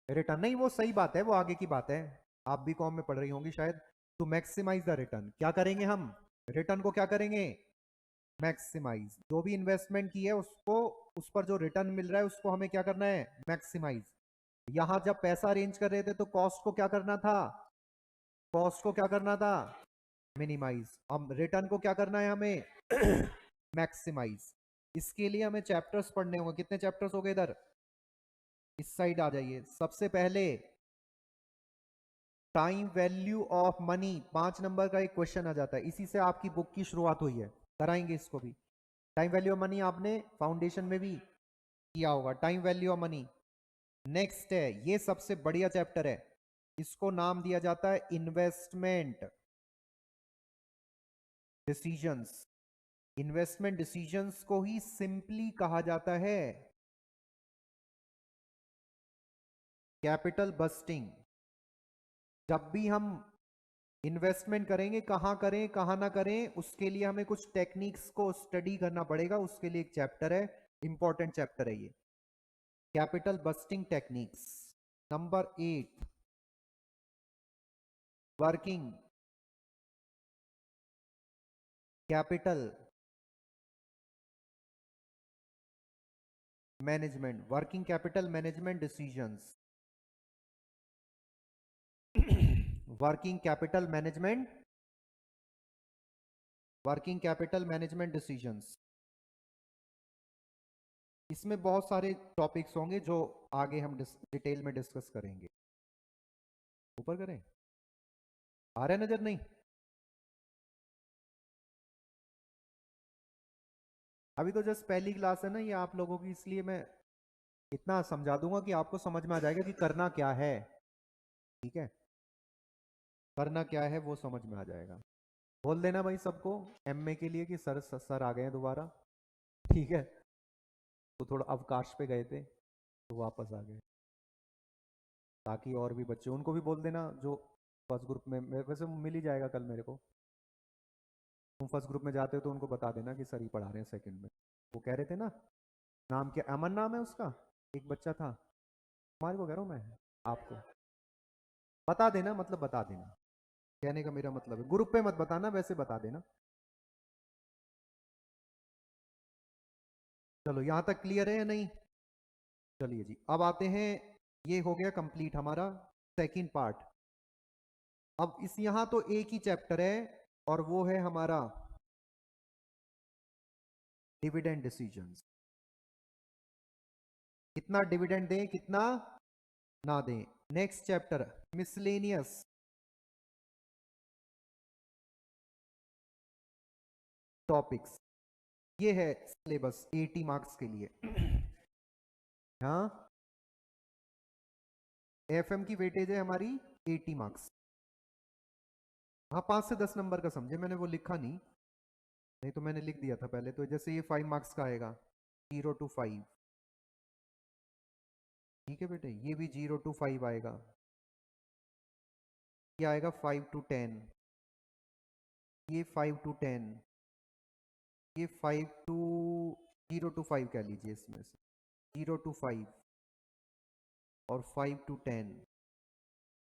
return. नहीं वो सही बात है, वो आगे की बात है, आप भी कॉम में पढ़ रही होंगी शायद। टू मैक्सिमाइज द रिटर्न, क्या करेंगे हम? रिटर्न को क्या करेंगे? मैक्सिमाइज। जो भी इन्वेस्टमेंट की है उसको, उस पर जो रिटर्न मिल रहा है उसको हमें क्या करना है? मैक्सिमाइज। यहां जब पैसा अरेंज कर रहे थे तो कॉस्ट को क्या करना था? कॉस्ट को क्या करना था? मिनिमाइज। अब रिटर्न को क्या करना है हमें? मैक्सिमाइज। इसके लिए हमें चैप्टर्स पढ़ने होंगे। कितने चैप्टर्स हो गए इधर? इस साइड आ जाइए। सबसे पहले time value of money, 5 number का एक क्वेश्चन आ जाता है, इसी से आपकी बुक की शुरुआत हुई है, कराएंगे इसको भी। टाइम वैल्यू ऑफ मनी आपने फाउंडेशन में भी किया होगा, time value of money. Next है, ये सबसे बढ़िया चैप्टर है, इसको नाम दिया जाता है इन्वेस्टमेंट डिसीजंस। इन्वेस्टमेंट डिसीजंस को ही सिंपली कहा जाता है कैपिटल बस्टिंग। जब भी हम इन्वेस्टमेंट करेंगे, कहां करें कहां ना करें, उसके लिए हमें कुछ टेक्निक्स को स्टडी करना पड़ेगा, उसके लिए एक चैप्टर है, इंपॉर्टेंट चैप्टर है ये, capital budgeting techniques. Number 8, working capital management, working capital management decisions, working capital management, working capital management decisions. इसमें बहुत सारे टॉपिक्स होंगे जो आगे हम डिटेल में डिस्कस करेंगे। ऊपर करें, आ रहा है नजर? नहीं, अभी तो जस्ट पहली क्लास है ना ये आप लोगों की, इसलिए मैं इतना समझा दूंगा कि आपको समझ में आ जाएगा कि करना क्या है। ठीक है, करना क्या है वो समझ में आ जाएगा। बोल देना भाई सबको एमए के लिए कि सर सर आ गए हैं दोबारा। ठीक है, तो थोड़ा अवकाश पे गए थे तो वापस आ गए, ताकि और भी बच्चे, उनको भी बोल देना जो फर्स्ट ग्रुप में, वैसे मिल ही जाएगा कल मेरे को। तुम फर्स्ट ग्रुप में जाते हो तो उनको बता देना कि सर ही पढ़ा रहे हैं सेकंड में। वो कह रहे थे ना, नाम क्या, अमन नाम है उसका, एक बच्चा था, तुम्हारे को कह रहा हूँ मैं, आपको बता देना, मतलब बता देना, कहने का मेरा मतलब है ग्रुप पे मत बताना, वैसे बता देना। चलो यहां तक क्लियर है या नहीं? चलिए जी, अब आते हैं, ये हो गया कंप्लीट हमारा सेकंड पार्ट। अब इस यहां तो एक ही चैप्टर है, और वो है हमारा डिविडेंड डिसीजंस। कितना डिविडेंड दें कितना ना दें। नेक्स्ट चैप्टर मिसलेनियस टॉपिक्स, ये है सिलेबस 80 मार्क्स के लिए। हाँ, एफएम की वेटेज है हमारी 80 मार्क्स। हाँ 5 से 10 नंबर का समझे, मैंने वो लिखा नहीं, नहीं तो मैंने लिख दिया था पहले। तो जैसे ये 5 मार्क्स का आएगा 0 to 5, ठीक है बेटे, ये भी 0 to 5 आएगा। ये आएगा 5 to 10, ये 5 to 10, ये 5 to 0 to 5 कह लीजिए, इसमें से 0 to 5 और 5 to 10।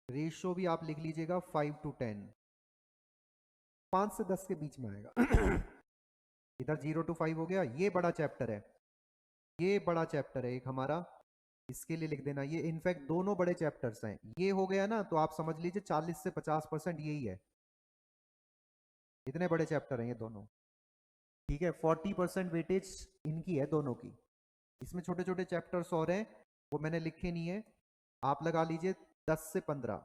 रेशो भी आप लिख लीजिएगा 5 to 10, 5 से 10 के बीच में आएगा। इधर 0 to 5 हो गया। ये बड़ा चैप्टर है, ये बड़ा चैप्टर है एक हमारा, इसके लिए लिख देना। ये इनफैक्ट दोनों बड़े चैप्टर्स हैं। ये हो गया ना, तो आप समझ लीजिए 40 से 50% यही है। इतने बड़े चैप्टर हैं ये दोनों, ठीक है। 40% वेटेज इनकी है दोनों की। इसमें छोटे छोटे चैप्टर्स और हैं, वो मैंने लिखे नहीं है, आप लगा लीजिए 10 से 15।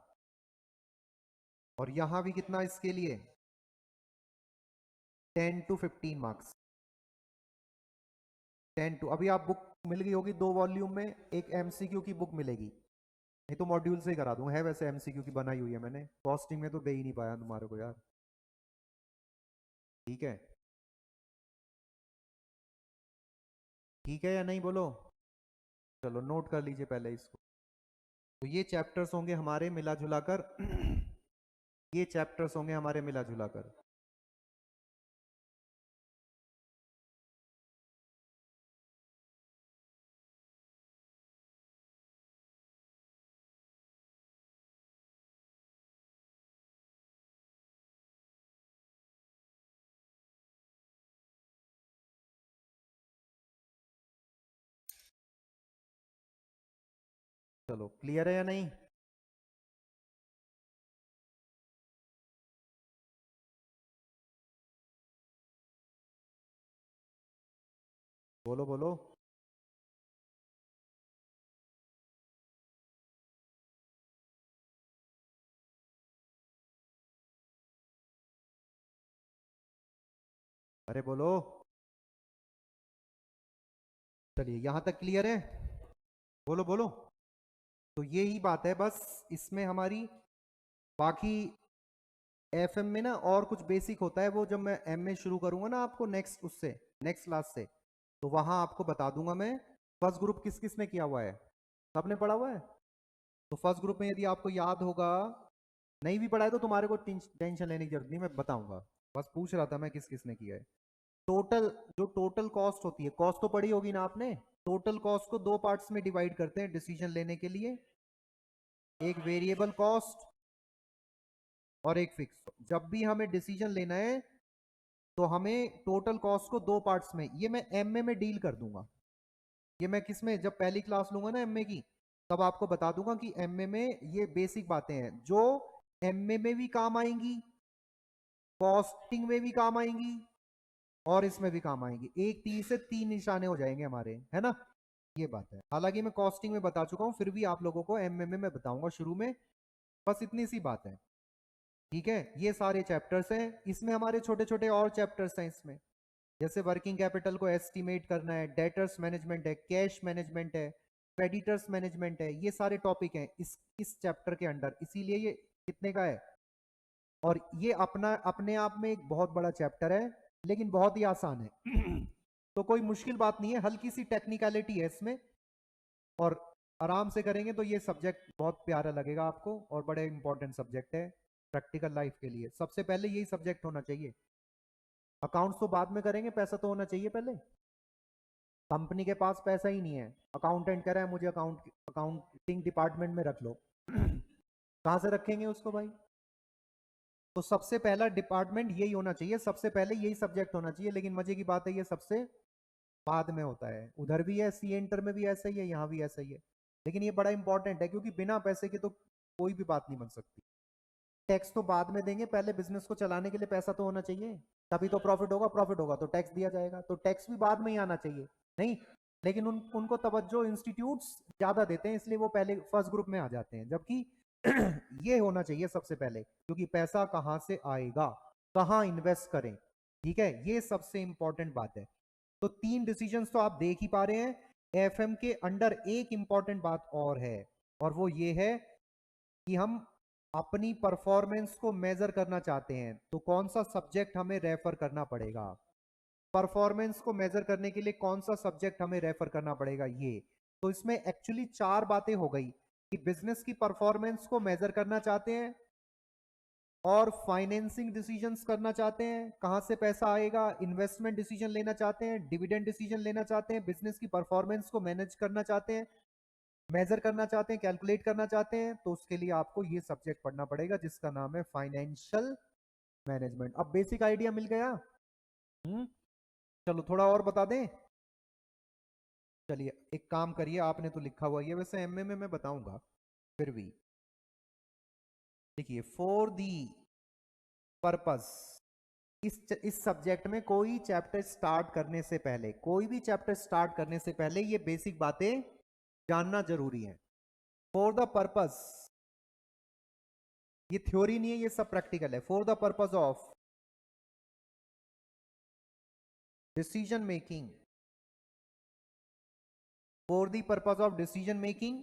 और यहां भी कितना इसके लिए 10 to 15 मार्क्स। 10 to, अभी आप बुक मिल गई होगी 2 वॉल्यूम में, एक एमसीक्यू की बुक मिलेगी, नहीं तो मॉड्यूल से ही करा दूंगा, है वैसे एमसीक्यू की बनाई हुई है मैंने, कॉस्टिंग में तो दे ही नहीं पाया तुम्हारे को यार, ठीक है। ठीक है या नहीं बोलो, चलो नोट कर लीजिए पहले इसको। तो ये चैप्टर्स होंगे हमारे मिला जुला कर ये चैप्टर्स होंगे हमारे मिला जुला कर। चलो क्लियर है या नहीं? बोलो बोलो। अरे बोलो। चलिए यहां तक क्लियर है, बोलो बोलो। तो यही बात है बस, इसमें हमारी बाकी एफएम में ना और कुछ बेसिक होता है, वो जब मैं एमए शुरू करूंगा ना आपको नेक्स्ट उससे नेक्स्ट क्लास से, तो वहां आपको बता दूंगा मैं फर्स्ट ग्रुप किस किस ने किया हुआ है। सबने पढ़ा हुआ है? तो फर्स्ट ग्रुप में यदि आपको याद होगा, नहीं भी पढ़ा है तो तुम्हारे को टेंशन लेने की जरूरत नहीं, मैं बताऊंगा, बस पूछ रहा था मैं किस किस ने किया है। टोटल, जो टोटल कॉस्ट होती है, कॉस्ट तो पढ़ी होगी ना आपने, टोटल कॉस्ट को दो पार्ट्स में डिवाइड करते हैं डिसीजन लेने के लिए, एक वेरिएबल कॉस्ट और एक फिक्स। जब भी हमें डिसीजन लेना है तो हमें टोटल कॉस्ट को दो पार्ट्स में, ये मैं एमए में डील कर दूंगा, ये मैं किस में, जब पहली क्लास लूंगा ना एमए की, तब आपको बता दूंगा कि एमए में ये बेसिक बातें हैं जो एमए में भी काम आएंगी, कॉस्टिंग में भी काम आएंगी और इसमें भी काम आएंगी। एक तीर से तीन निशाने हो जाएंगे हमारे, है ना, ये बात है। हालांकि मैं कॉस्टिंग में बता चुका हूं, फिर भी आप लोगों को एमए में बताऊंगा शुरू में, बस इतनी सी बात है, ठीक है। ये सारे चैप्टर्स हैं, इसमें हमारे छोटे छोटे और चैप्टर्स हैं इसमें, जैसे वर्किंग कैपिटल को एस्टिमेट करना है, डेटर्स मैनेजमेंट है, कैश मैनेजमेंट है, क्रेडिटर्स मैनेजमेंट है, ये सारे टॉपिक हैं इस चैप्टर के अंडर, इसीलिए ये कितने का है। और ये अपना अपने आप में एक बहुत बड़ा चैप्टर है, लेकिन बहुत ही आसान है। तो कोई मुश्किल बात नहीं है, हल्की सी टेक्निकलिटी है इसमें, और आराम से करेंगे तो ये सब्जेक्ट बहुत प्यारा लगेगा आपको, और बड़े इंपॉर्टेंट सब्जेक्ट है प्रैक्टिकल लाइफ के लिए। सबसे पहले यही सब्जेक्ट होना चाहिए, अकाउंट्स तो बाद में करेंगे, पैसा तो होना चाहिए पहले। कंपनी के पास पैसा ही नहीं है, अकाउंटेंट कह रहा है मुझे अकाउंटिंग डिपार्टमेंट में रख लो, कहां से रखेंगे उसको भाई? तो सबसे पहला डिपार्टमेंट यही होना चाहिए, सबसे पहले यही सब्जेक्ट होना चाहिए। लेकिन मजे की बात है ये सबसे बाद में होता है, उधर भी है, सी एंटर में भी ऐसा ही है, यहाँ भी ऐसा ही है। लेकिन ये बड़ा इंपॉर्टेंट है, क्योंकि बिना पैसे के तो कोई भी बात नहीं बन सकती। टैक्स तो बाद में देंगे, पहले बिजनेस को चलाने के लिए पैसा तो होना चाहिए, तभी तो प्रॉफिट होगा, प्रॉफिट होगा तो टैक्स दिया जाएगा, तो टैक्स भी बाद में ही आना चाहिए। नहीं, लेकिन उनको तवज्जो इंस्टीट्यूट्स ज्यादा देते हैं, इसलिए वो पहले फर्स्ट ग्रुप में आ जाते हैं। जबकि ये होना चाहिए सबसे पहले, क्योंकि पैसा कहां से आएगा, कहां इन्वेस्ट करें, ठीक है, ये सबसे इंपॉर्टेंट बात है। तो 3 डिसीजंस तो आप देख ही पा रहे हैं। एफएम के अंडर एक इंपॉर्टेंट बात और है, और वो ये है कि हम अपनी परफॉर्मेंस को मेजर करना चाहते हैं, तो कौन सा सब्जेक्ट हमें रेफर करना पड़ेगा। परफॉर्मेंस को मेजर करने के लिए कौन सा सब्जेक्ट हमें रेफर करना पड़ेगा, ये। तो इसमें एक्चुअली 4 बातें हो गई कि बिजनेस की परफॉर्मेंस को मेजर करना चाहते हैं, और फाइनेंसिंग डिसीजंस करना चाहते हैं, कहां से पैसा आएगा, इन्वेस्टमेंट डिसीजन लेना चाहते हैं, डिविडेंड डिसीजन लेना चाहते हैं, बिजनेस की परफॉर्मेंस को मैनेज करना चाहते हैं, मेजर करना चाहते हैं, कैलकुलेट करना चाहते हैं, तो उसके लिए आपको ये सब्जेक्ट पढ़ना पड़ेगा जिसका नाम है फाइनेंशियल मैनेजमेंट। अब बेसिक आइडिया मिल गया। चलो थोड़ा और बता दें। चलिए एक काम करिए, आपने तो लिखा हुआ है, वैसे एमए में मैं बताऊंगा फिर भी। देखिए, फॉर दी पर्पस, इस सब्जेक्ट में कोई चैप्टर स्टार्ट करने से पहले, कोई भी चैप्टर स्टार्ट करने से पहले ये बेसिक बातें जानना जरूरी है। फॉर द पर्पस, ये थ्योरी नहीं है, ये सब प्रैक्टिकल है। For the purpose of decision making, for the purpose of decision making,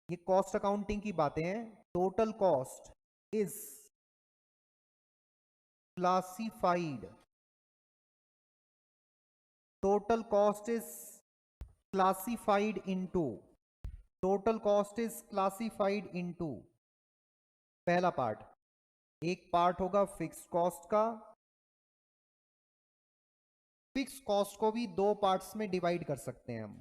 ये कॉस्ट अकाउंटिंग की बातें हैं। Total cost is classified, total cost is classified into, total cost is classified into, पहला पार्ट, एक पार्ट होगा fix cost का। Fix cost को भी 2 पार्ट्स में डिवाइड कर सकते हैं हम,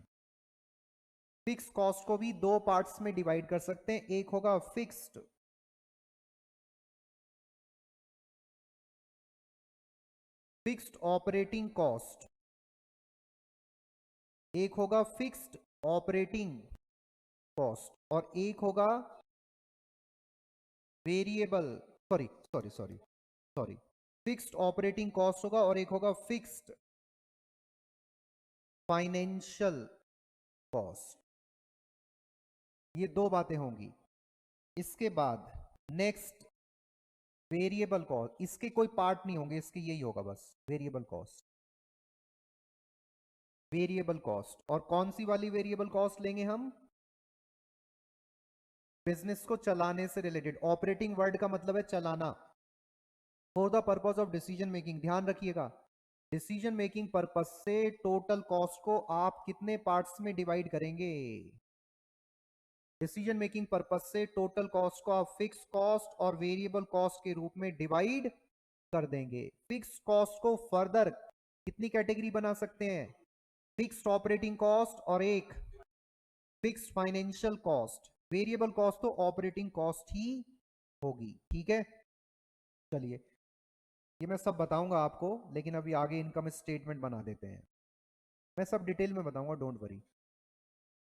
फिक्स कॉस्ट को भी 2 पार्ट्स में डिवाइड कर सकते हैं। एक होगा फिक्स्ड, फिक्स्ड ऑपरेटिंग कॉस्ट, एक होगा फिक्स्ड ऑपरेटिंग कॉस्ट, और एक होगा variable, sorry sorry sorry sorry, fixed operating cost होगा और एक होगा फिक्स्ड फाइनेंशियल कॉस्ट। ये 2 बातें होंगी। इसके बाद नेक्स्ट वेरिएबल कॉस्ट, इसके कोई पार्ट नहीं होंगे, इसके यही होगा बस वेरिएबल कॉस्ट, वेरिएबल कॉस्ट। और कौन सी वाली वेरिएबल कॉस्ट लेंगे हम, बिजनेस को चलाने से रिलेटेड। ऑपरेटिंग वर्ड का मतलब है चलाना। For the purpose of decision making, ध्यान रखिएगा, डिसीजन मेकिंग पर्पस से टोटल कॉस्ट को आप कितने पार्ट्स में डिवाइड करेंगे। डिसीजन मेकिंग पर्पस से टोटल कॉस्ट को आप फिक्स कॉस्ट और वेरिएबल कॉस्ट के रूप में डिवाइड कर देंगे। फिक्स कॉस्ट को फर्दर कितनी कैटेगरी बना सकते हैं, फिक्स्ड ऑपरेटिंग कॉस्ट और एक fixed financial cost. Variable cost तो ऑपरेटिंग कॉस्ट ही होगी, ठीक है। चलिए ये मैं सब बताऊंगा आपको, लेकिन अभी आगे इनकम स्टेटमेंट बना देते हैं। मैं सब डिटेल में बताऊंगा, डोंट वरी,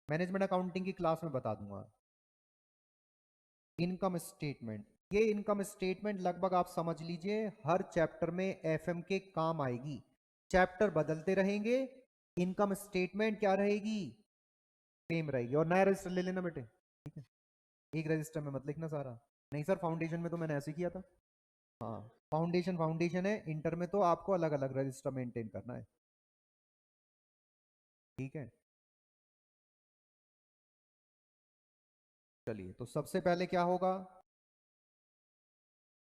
मैनेजमेंट अकाउंटिंग की क्लास में बता दूंगा। इनकम स्टेटमेंट, ये इनकम स्टेटमेंट लगभग आप समझ लीजिए हर चैप्टर में एफएम के काम आएगी। चैप्टर बदलते रहेंगे, इनकम स्टेटमेंट क्या रहेगी, सेम रहेगी। और नया रजिस्टर ले लेना बेटे, ठीक है, एक रजिस्टर में मत लिखना सारा। नहीं सर, फाउंडेशन में तो मैंने ऐसे किया था। हाँ, फाउंडेशन फाउंडेशन है, इंटर में तो आपको अलग अलग रजिस्टर मेंटेन करना है, ठीक है। चलिए तो सबसे पहले क्या होगा,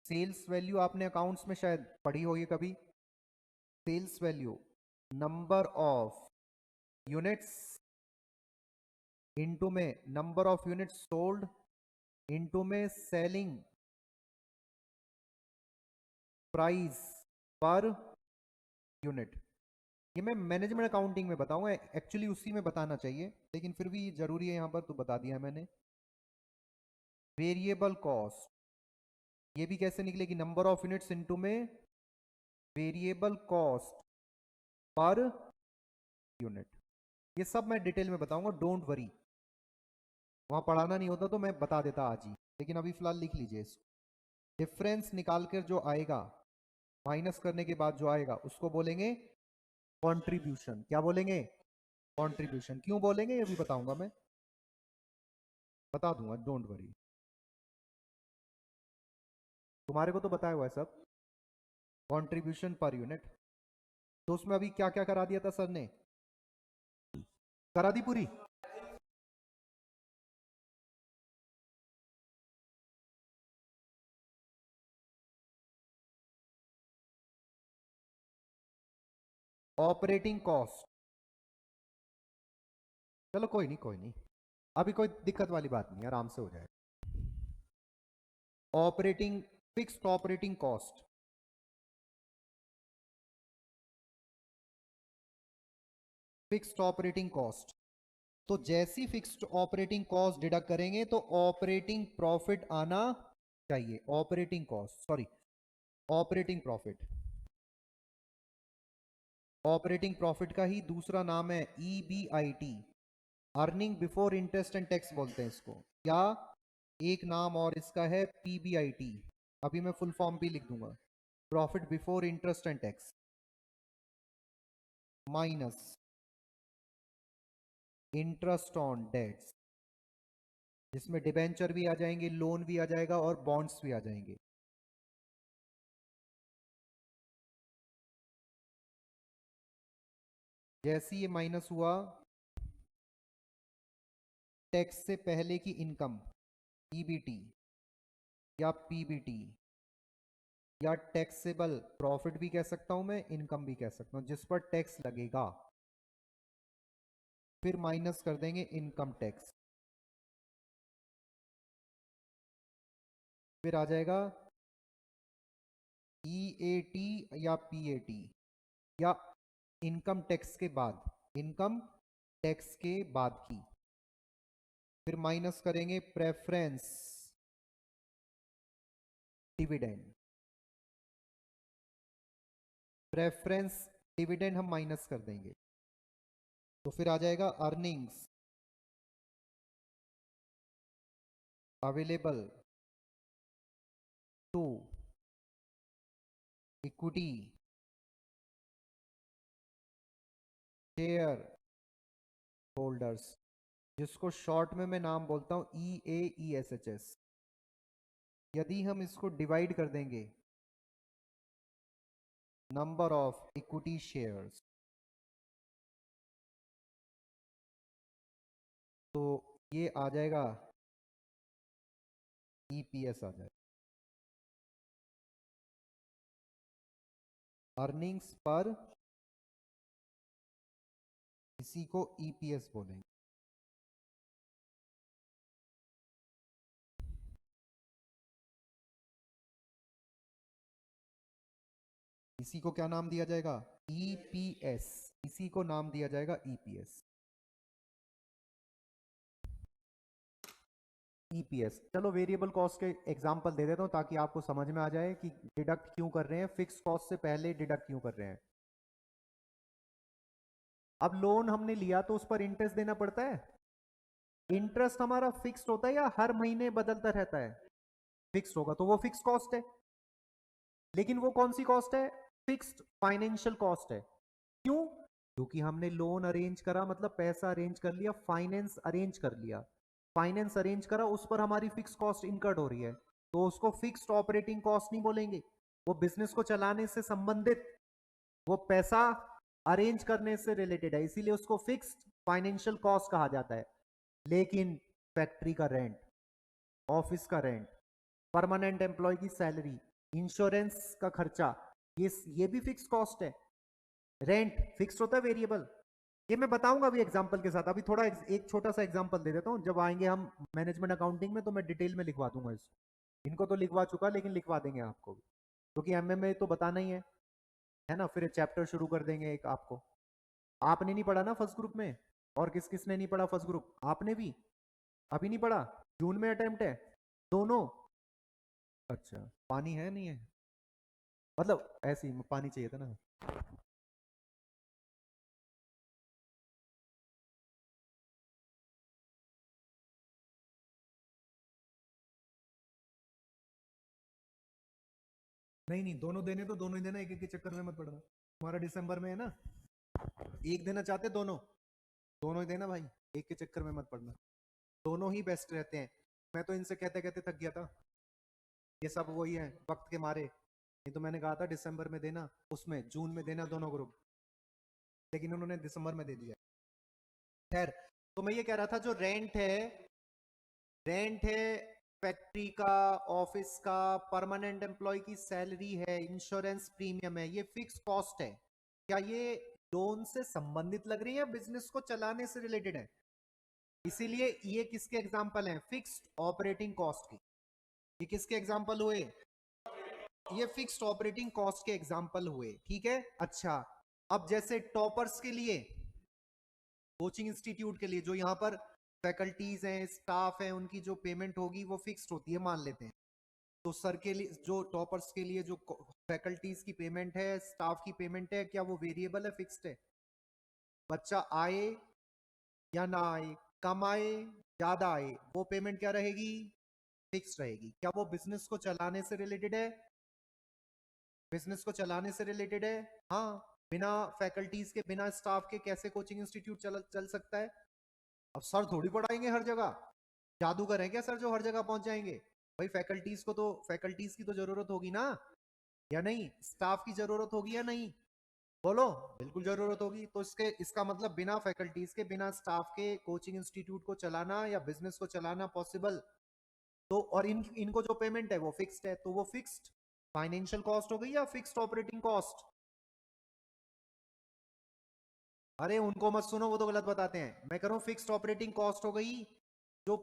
सेल्स वैल्यू आपने अकाउंट्स में शायद पढ़ी होगी कभी। Sales value number of units into में number of units sold into में सेलिंग प्राइस पर यूनिट। ये मैं मैनेजमेंट अकाउंटिंग में बताऊंगा, एक्चुअली उसी में बताना चाहिए, लेकिन फिर भी जरूरी है यहां पर तो बता दिया मैंने। वेरिएबल कॉस्ट, ये भी कैसे निकलेगी, नंबर ऑफ यूनिट्स इनटू में वेरिएबल कॉस्ट पर यूनिट। ये सब मैं डिटेल में बताऊंगा, डोंट वरी, वहां पढ़ाना नहीं होता तो मैं बता देता आज ही, लेकिन अभी फिलहाल लिख लीजिए इसको। डिफरेंस निकाल कर जो आएगा, माइनस करने के बाद जो आएगा उसको बोलेंगे कंट्रीब्यूशन। क्या बोलेंगे? कंट्रीब्यूशन। क्यों बोलेंगे ये भी बताऊंगा मैं, बता दूंगा, डोंट वरी। तुम्हारे को तो बताया हुआ है सब। Contribution per unit. तो उसमें अभी क्या क्या करा दिया था सर ने? करा दी पूरी? ऑपरेटिंग कॉस्ट, चलो कोई नहीं कोई नहीं, अभी कोई दिक्कत वाली बात नहीं, आराम से हो जाए। Operating, fixed operating cost, fixed operating cost. तो जैसी फिक्स्ड ऑपरेटिंग कॉस्ट डिडक्ट करेंगे तो ऑपरेटिंग प्रॉफिट आना चाहिए। Operating cost, sorry, operating profit. Operating profit का ही दूसरा नाम है EBIT, earning before interest and tax बोलते हैं इसको, या एक नाम और इसका है पीबीआईटी। अभी मैं फुल फॉर्म भी लिख दूंगा, profit before interest and tax minus interest on debts, जिसमें डिबेंचर भी आ जाएंगे, लोन भी आ जाएगा और बॉन्ड्स भी आ जाएंगे। जैसे ये माइनस हुआ, टैक्स से पहले की इनकम, ईबीटी या पीबीटी या टैक्सेबल प्रॉफिट भी कह सकता हूं मैं, इनकम भी कह सकता हूं, जिस पर टैक्स लगेगा, फिर माइनस कर देंगे इनकम टैक्स, फिर आ जाएगा ईएटी या पीएटी, या इनकम टैक्स के बाद, इनकम टैक्स के बाद की, फिर माइनस करेंगे प्रेफरेंस डिविडेंड, प्रेफरेंस डिविडेंड हम माइनस कर देंगे, तो फिर आ जाएगा earnings available to equity share holders, जिसको शॉर्ट में मैं नाम बोलता हूं EAESHS। यदि हम इसको डिवाइड कर देंगे नंबर ऑफ इक्विटी शेयर्स, तो ये आ जाएगा EPS आ जाएगा, अर्निंग्स पर, इसी को EPS बोलेंगे। इसी को क्या नाम दिया जाएगा? EPS, इसी को नाम दिया जाएगा EPS। EPS, चलो वेरिएबल कॉस्ट के एग्जांपल दे देता हूं ताकि आपको समझ में आ जाए कि डिडक्ट क्यों कर रहे हैं, फिक्स कॉस्ट से पहले डिडक्ट क्यों कर रहे हैं। अब लोन हमने लिया तो उस पर इंटरेस्ट देना पड़ता है, इंटरेस्ट हमारा फिक्स्ड होता है या हर महीने बदलता रहता है? फिक्स्ड होगा तो वो फिक्स कॉस्ट है। लेकिन वो कौन सी कॉस्ट है? फिक्स्ड फाइनेंशियल कॉस्ट है। क्यों? क्योंकि हमने लोन अरेंज करा, मतलब पैसा अरेंज कर लिया, फाइनेंस अरेंज कर लिया, फाइनेंस अरेंज करा, उस पर हमारी फिक्स कॉस्ट इनकर्ड हो रही है, तो उसको फिक्स्ड ऑपरेटिंग कॉस्ट नहीं बोलेंगे। वो बिजनेस को चलाने से संबंधित, वो पैसा अरेंज करने से रिलेटेड है, इसीलिए उसको फिक्स्ड फाइनेंशियल कॉस्ट कहा जाता है। लेकिन फैक्ट्री का रेंट, ऑफिस का रेंट, परमानेंट एम्प्लॉय की सैलरी, इंश्योरेंस का खर्चा, ये भी फिक्स कॉस्ट है। रेंट फिक्स होता है, वेरिएबल। ये मैं बताऊंगा अभी एग्जांपल के साथ, अभी थोड़ा एक छोटा सा एग्जांपल दे देता हूं, जब आएंगे हम मैनेजमेंट अकाउंटिंग में तो मैं डिटेल में लिखवा दूंगा इसको। इनको तो लिखवा चुका, लेकिन लिखवा देंगे आपको भी, क्योंकि एमएमए तो बताना ही है ना। फिर चैप्टर शुरू कर देंगे एक आपको। आपने नहीं पढ़ा ना फर्स्ट ग्रुप में? और किस किस ने नहीं पढ़ा फर्स्ट ग्रुप? आपने भी अभी नहीं पढ़ा? जून में अटेम्प्ट है दोनों? अच्छा, पानी है नहीं है? मतलब ऐसे ही पानी चाहिए था ना। नहीं नहीं, दोनों देने तो दोनों ही देना, एक एक के चक्कर में मत पड़ना। तुम्हारा दिसंबर में है ना? एक देना चाहते दोनों? दोनों ही देना भाई, एक के चक्कर में मत पड़ना, दोनों ही बेस्ट रहते हैं। मैं तो इनसे कहते कहते थक गया था, ये सब वही है वक्त के मारे। ये तो मैंने कहा था दिसंबर में देना, उसमें जून में देना दोनों ग्रुप, लेकिन उन्होंने दिसंबर में दे दिया। खैर, तो मैं ये कह रहा था जो रेंट है फैक्ट्री का, ऑफिस का, परमानेंट एम्प्लॉय की सैलरी है, इंश्योरेंस प्रीमियम है, ये फिक्स कॉस्ट है। क्या ये लोन से संबंधित लग रही है, बिजनेस को चलाने से रिलेटेड है? इसीलिए ये किसके एग्जांपल हैं? फिक्स्ड ऑपरेटिंग कॉस्ट की। ये किसके एग्जांपल हुए? ये फिक्स्ड ऑपरेटिंग कॉस्ट के एग्जांपल हुए, ठीक है। अच्छा, अब जैसे टॉपर्स के लिए, कोचिंग इंस्टीट्यूट के लिए जो यहाँ पर फैकल्टीज हैं, स्टाफ है, उनकी जो पेमेंट होगी वो फिक्स्ड होती है मान लेते हैं। तो सर के लिए, जो टॉपर्स के लिए जो फैकल्टीज की पेमेंट है, स्टाफ की पेमेंट है, क्या वो वेरिएबल है, फिक्स्ड है? बच्चा आए या ना आए, कम आए ज्यादा आए, वो पेमेंट क्या रहेगी? फिक्स रहेगी। क्या वो बिजनेस को चलाने से रिलेटेड है? बिजनेस को चलाने से रिलेटेड है, हाँ। बिना फैकल्टीज के, बिना स्टाफ के कैसे कोचिंग इंस्टीट्यूट चल सकता है? अब सर थोड़ी पढ़ाएंगे हर जगह, जादूगर है क्या सर जो हर जगह पहुंच जाएंगे? भाई फैकल्टीज को तो, फैकल्टीज की तो जरूरत होगी ना, या नहीं? स्टाफ की जरूरत होगी या नहीं? बोलो। बिल्कुल जरूरत होगी। तो इसका मतलब बिना फैकल्टीज के, बिना स्टाफ के कोचिंग इंस्टीट्यूट को चलाना या बिजनेस को चलाना पॉसिबल। तो और इनको जो पेमेंट है वो फिक्स्ड है, तो वो फिक्स्ड फाइनेंशियल कॉस्ट हो गई या फिक्स्ड ऑपरेटिंग कॉस्ट? अरे उनको मत सुनो, वो तो गलत बताते हैं। मैं कह रहा हूं फिक्स्ड ऑपरेटिंग कॉस्ट हो गई, जो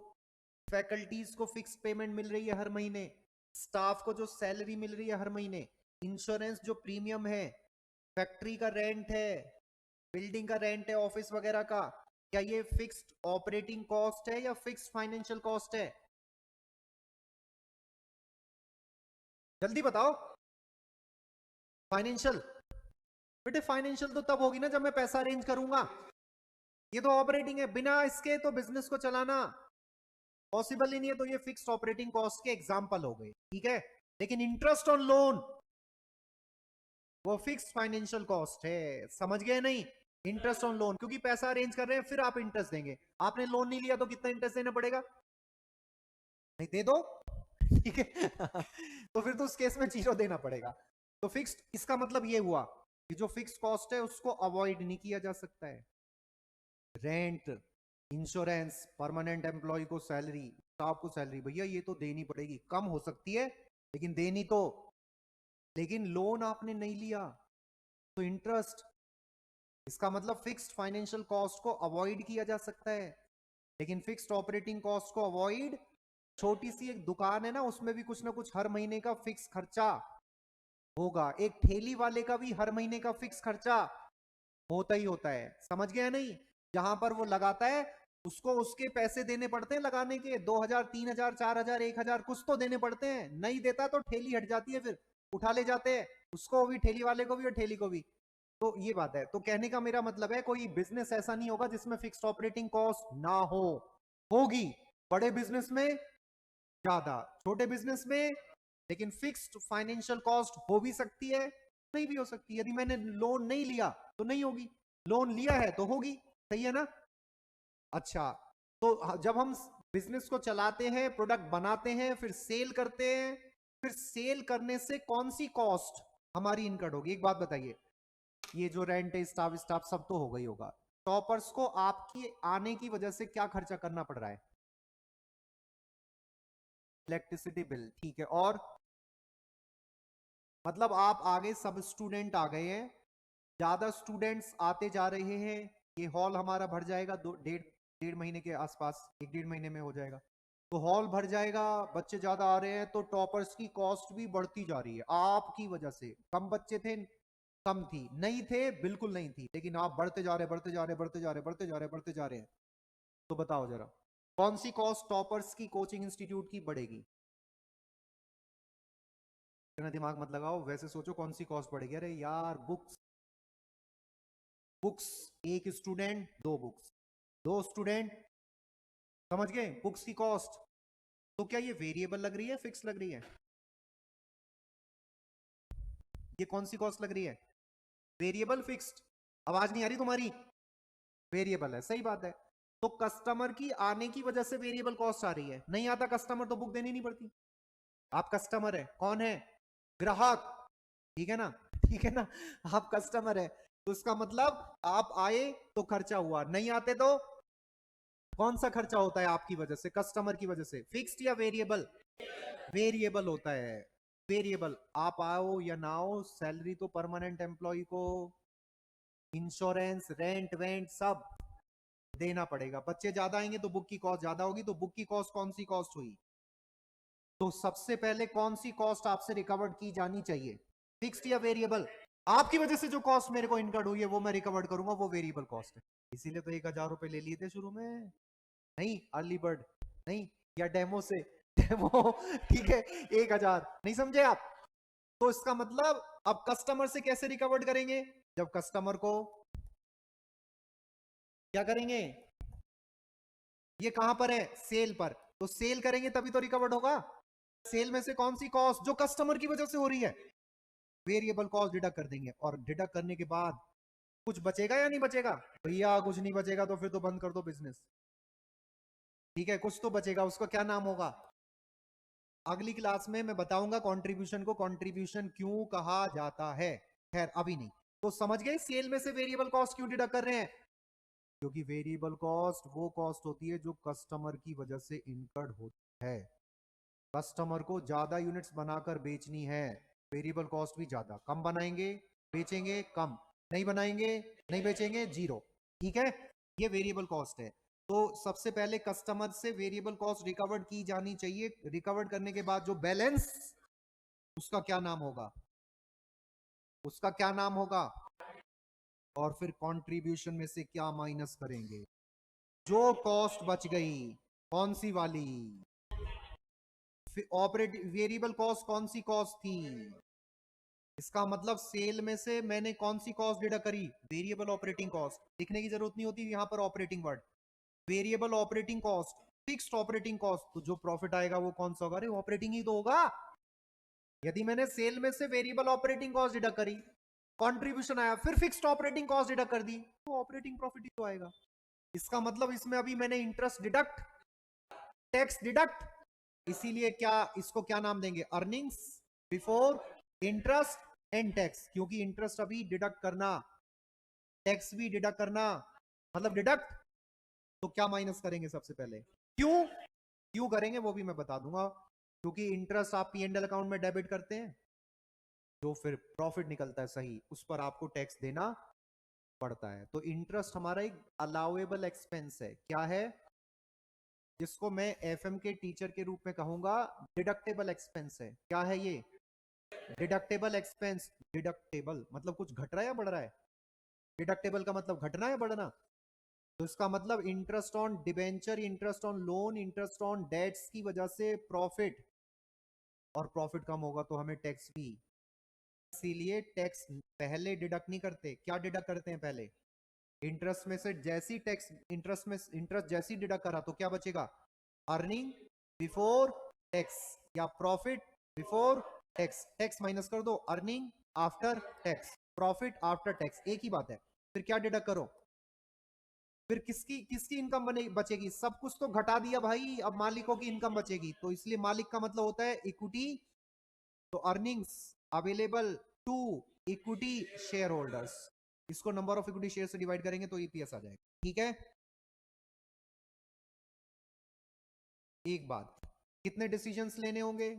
फैकल्टीज को फिक्स पेमेंट मिल रही है हर महीने, स्टाफ को जो सैलरी मिल रही है हर महीने, इंश्योरेंस जो प्रीमियम है, फैक्ट्री का रेंट है, बिल्डिंग का रेंट है, ऑफिस वगैरह का, क्या ये फिक्स्ड ऑपरेटिंग कॉस्ट है या फिक्स्ड फाइनेंशियल कॉस्ट है? जल्दी बताओ। फाइनेंशियल। बेटे फाइनेंशियल तो तब होगी ना जब मैं पैसा अरेंज करूंगा, ये तो ऑपरेटिंग है, बिना इसके तो बिजनेस को चलाना पॉसिबल ही नहीं है। तो ये फिक्स्ड ऑपरेटिंग कॉस्ट के एग्जांपल हो गए, ठीक है। लेकिन इंटरेस्ट ऑन लोन वो फिक्स्ड फाइनेंशियल कॉस्ट है, समझ गए नहीं? इंटरेस्ट ऑन लोन, क्योंकि पैसा अरेंज कर रहे हैं फिर आप इंटरेस्ट देंगे। आपने लोन नहीं लिया तो कितना इंटरेस्ट देना पड़ेगा? नहीं दे दो, ठीक है। तो फिर तो उस केस में जीरो देना पड़ेगा। तो फिक्स्ड, इसका मतलब ये हुआ कि जो फिक्स कॉस्ट है उसको अवॉइड नहीं किया जा सकता है। रेंट, इंश्योरेंस, परमानेंट एम्प्लॉय को सैलरी, स्टाफ को सैलरी, भैया ये तो देनी पड़ेगी, कम हो सकती है लेकिन देनी तो। लेकिन लोन आपने नहीं लिया तो इंटरेस्ट, इसका मतलब फिक्स्ड फाइनेंशियल कॉस्ट को अवॉइड किया जा सकता है, लेकिन फिक्स्ड ऑपरेटिंग कॉस्ट को अवॉइड, छोटी सी एक दुकान है ना, उसमें भी कुछ ना कुछ हर महीने का फिक्स खर्चा होगा। एक ठेली वाले का भी हर महीने का फिक्स खर्चा होता ही होता है, समझ गया नहीं? जहां पर वो लगाता है उसको उसके पैसे देने पड़ते हैं लगाने के, 2,000, 3,000, 4,000, 1,000 कुछ तो देने पड़ते हैं। नहीं देता तो ठेली हट जाती है, फिर उठा ले जाते हैं उसको भी, ठेली वाले को भी और ठेली को भी। तो ये बात है। तो कहने का मेरा मतलब है कोई बिजनेस ऐसा नहीं होगा जिसमें फिक्स्ड ऑपरेटिंग कॉस्ट ना हो, होगी बड़े बिजनेस में ज्यादा, छोटे बिजनेस में, लेकिन फिक्स्ड फाइनेंशियल कॉस्ट हो भी सकती है, नहीं भी हो सकती। यदि मैंने लोन नहीं लिया तो नहीं होगी, लोन लिया है तो होगी, सही है ना? अच्छा, तो जब हम बिजनेस को चलाते हैं, प्रोडक्ट बनाते हैं, फिर सेल करते हैं, फिर सेल करने से कौन सी कॉस्ट हमारी इनकट होगी? एक बात बताइए, ये जो रेंट है, स्टाफ स्टाफ सब तो हो गई होगा, टॉपर्स को आपके आने की वजह से क्या खर्चा करना पड़ रहा है? इलेक्ट्रिसिटी बिल, ठीक है। और मतलब आप आगे सब स्टूडेंट आ गए हैं, ज्यादा स्टूडेंट्स आते जा रहे हैं, ये हॉल हमारा भर जाएगा, दो डेढ़ डेढ़ महीने के आसपास, एक डेढ़ महीने में हो जाएगा। तो हॉल भर जाएगा, बच्चे ज्यादा आ रहे हैं, तो टॉपर्स की कॉस्ट भी बढ़ती जा रही है आपकी वजह से। कम बच्चे थे, कम थी, नहीं थे, बिल्कुल नहीं थी, लेकिन आप बढ़ते जा रहे, बढ़ते जा रहे, बढ़ते जा रहे, बढ़ते जा रहे, बढ़ते जा रहे हैं। तो बताओ जरा, कौन सी कॉस्ट टॉपर्स की कोचिंग इंस्टीट्यूट की बढ़ेगी? इतना दिमाग मत लगाओ, वैसे सोचो कौन सी कॉस्ट बढ़ेगी। अरे यार, बुक्स, बुक्स, एक स्टूडेंट दो बुक्स, दो स्टूडेंट, समझ गए बुक्स की कॉस्ट। तो क्या ये वेरिएबल लग रही है, फिक्स लग रही है? ये कौन सी कॉस्ट लग रही है? Variable, fixed? आवाज नहीं आ रही तुम्हारी? वेरिएबल है, सही बात है। तो कस्टमर की आने की वजह से वेरिएबल कॉस्ट आ रही है, नहीं आता कस्टमर तो बुक देनी नहीं पड़ती। आप कस्टमर है, कौन है? ग्राहक, ठीक है ना? ठीक है ना? आप कस्टमर है तो इसका मतलब आप आए तो खर्चा हुआ, नहीं आते तो कौन सा खर्चा होता है आपकी वजह से, कस्टमर की वजह से? फिक्स्ड या वेरिएबल? वेरिएबल होता है, वेरिएबल। आप आओ या ना आओ, सैलरी तो परमानेंट एम्प्लॉय को इंश्योरेंस रेंट वेंट सब देना पड़ेगा। बच्चे ज्यादा आएंगे तो बुक की कॉस्ट ज्यादा होगी, तो बुक की कॉस्ट कौन सी कॉस्ट हुई? तो सबसे पहले कौन सी कॉस्ट आपसे रिकवर्ड की जानी चाहिए, फिक्स्ड या वेरिएबल? आपकी वजह से जो कॉस्ट मेरे को इनकर्ड हुई है वो मैं रिकवर्ड करूंगा, वो वेरिएबल कॉस्ट है। इसीलिए तो 1,000 रुपए ले लिए थे शुरू में, नहीं अर्ली बर्ड नहीं, या डेमो से डेमो ठीक है 1,000, नहीं समझे आप? तो इसका मतलब अब कस्टमर से कैसे रिकवर्ड करेंगे? जब कस्टमर को क्या करेंगे, ये कहां पर है, सेल पर, तो सेल करेंगे तभी तो रिकवर्ड होगा। सेल में से कौन सी कॉस्ट जो कस्टमर की वजह से हो रही है, वेरिएबल कॉस्ट डिडक्ट कर देंगे, और डिडक्ट करने के बाद कुछ बचेगा या नहीं बचेगा? भैया कुछ नहीं बचेगा तो फिर तो बंद कर दो बिजनेस, ठीक है? कुछ तो बचेगा, उसका क्या नाम होगा? अगली क्लास में मैं बताऊंगा कंट्रीब्यूशन को, कंट्रीब्यूशन क्यों कहा जाता है, खैर अभी नहीं। तो समझ गए सेल में से वेरिएबल कॉस्ट क्यों डिडक्ट कर रहे हैं? क्योंकि वेरिएबल कॉस्ट वो कॉस्ट होती है जो कस्टमर की वजह से इनकर्ड होती है। कस्टमर को ज्यादा यूनिट्स बनाकर बेचनी है, वेरिएबल कॉस्ट भी ज्यादा, कम बनाएंगे बेचेंगे कम, नहीं बनाएंगे नहीं बेचेंगे जीरो, ठीक है? ये वेरिएबल कॉस्ट है। तो सबसे पहले कस्टमर से वेरिएबल कॉस्ट रिकवर्ड की जानी चाहिए, रिकवर्ड करने के बाद जो बैलेंस, उसका क्या नाम होगा, उसका क्या नाम होगा? और फिर कंट्रीब्यूशन में से क्या माइनस करेंगे, जो कॉस्ट बच गई, कौन सी वाली? ऑपरेटिंग वेरिएबल कॉस्ट कौन सी कॉस्ट थी? इसका मतलब सेल में से मैंने कौन सी कॉस्ट डिडक्ट करी, वेरिएबल ऑपरेटिंग कॉस्ट। लिखने की जरूरत नहीं होती यहां पर operating word, variable operating cost, fixed operating cost. तो जो प्रॉफिट आएगा वो कौन सा होगा, अरे ऑपरेटिंग ही तो होगा। यदि मैंने सेल में से वेरिएबल ऑपरेटिंग कॉस्ट डिडक्ट करी, कंट्रीब्यूशन आया, फिर फिक्स्ड ऑपरेटिंग कॉस्ट डिडक्ट कर दी, तो ऑपरेटिंग प्रॉफिट ही तो आएगा। इसका मतलब इसमें अभी मैंने इंटरेस्ट डिडक्ट, टैक्स डिडक्ट, इसीलिए क्या इसको क्या नाम देंगे, earnings before interest and tax. क्योंकि इंटरेस्ट अभी डिडक्ट करना, टैक्स भी डिडक्ट करना, मतलब डिडक्ट, तो क्या माइनस करेंगे सबसे पहले, क्यों क्यों करेंगे वो भी मैं बता दूंगा। क्योंकि इंटरेस्ट आप P&L अकाउंट में डेबिट करते हैं, जो फिर प्रॉफिट निकलता है सही, उस पर आपको टैक्स देना पड़ता है। तो इंटरेस्ट हमारा एक अलाउएबल एक्सपेंस है, क्या है, जिसको मैं FM के टीचर के रूप में कहूंगा डिडक्टेबल एक्सपेंस है। क्या है ये, डिडक्टेबल एक्सपेंस। डिडक्टेबल मतलब कुछ घट रहा है या बढ़ रहा है, डिडक्टेबल का मतलब घटना या बढ़ना। तो इसका मतलब interest on debenture, interest on loan, interest on debts की वजह से प्रॉफिट, और प्रॉफिट कम होगा तो हमें टैक्स भी, इसीलिए टैक्स पहले डिडक्ट नहीं करते। क्या डिडक्ट करते हैं पहले, इंटरेस्ट में से जैसी टैक्स, इंटरेस्ट में इंटरेस्ट जैसी डिडक्ट करा तो क्या बचेगा, अर्निंग बिफोर टैक्स या profit before tax. Tax minus कर दो, earning after tax, profit after tax, एक ही बात है। फिर क्या डिडक्ट करो, फिर किसकी किसकी इनकम बने बचेगी, सब कुछ तो घटा दिया भाई, अब मालिकों की इनकम बचेगी। तो इसलिए मालिक का मतलब होता है इक्विटी, तो earnings available to equity share holders, इसको नंबर ऑफ इक्विटी शेयर से डिवाइड करेंगे तो ईपीएस आ जाएगा, ठीक है? एक बात, कितने डिसीजंस लेने होंगे?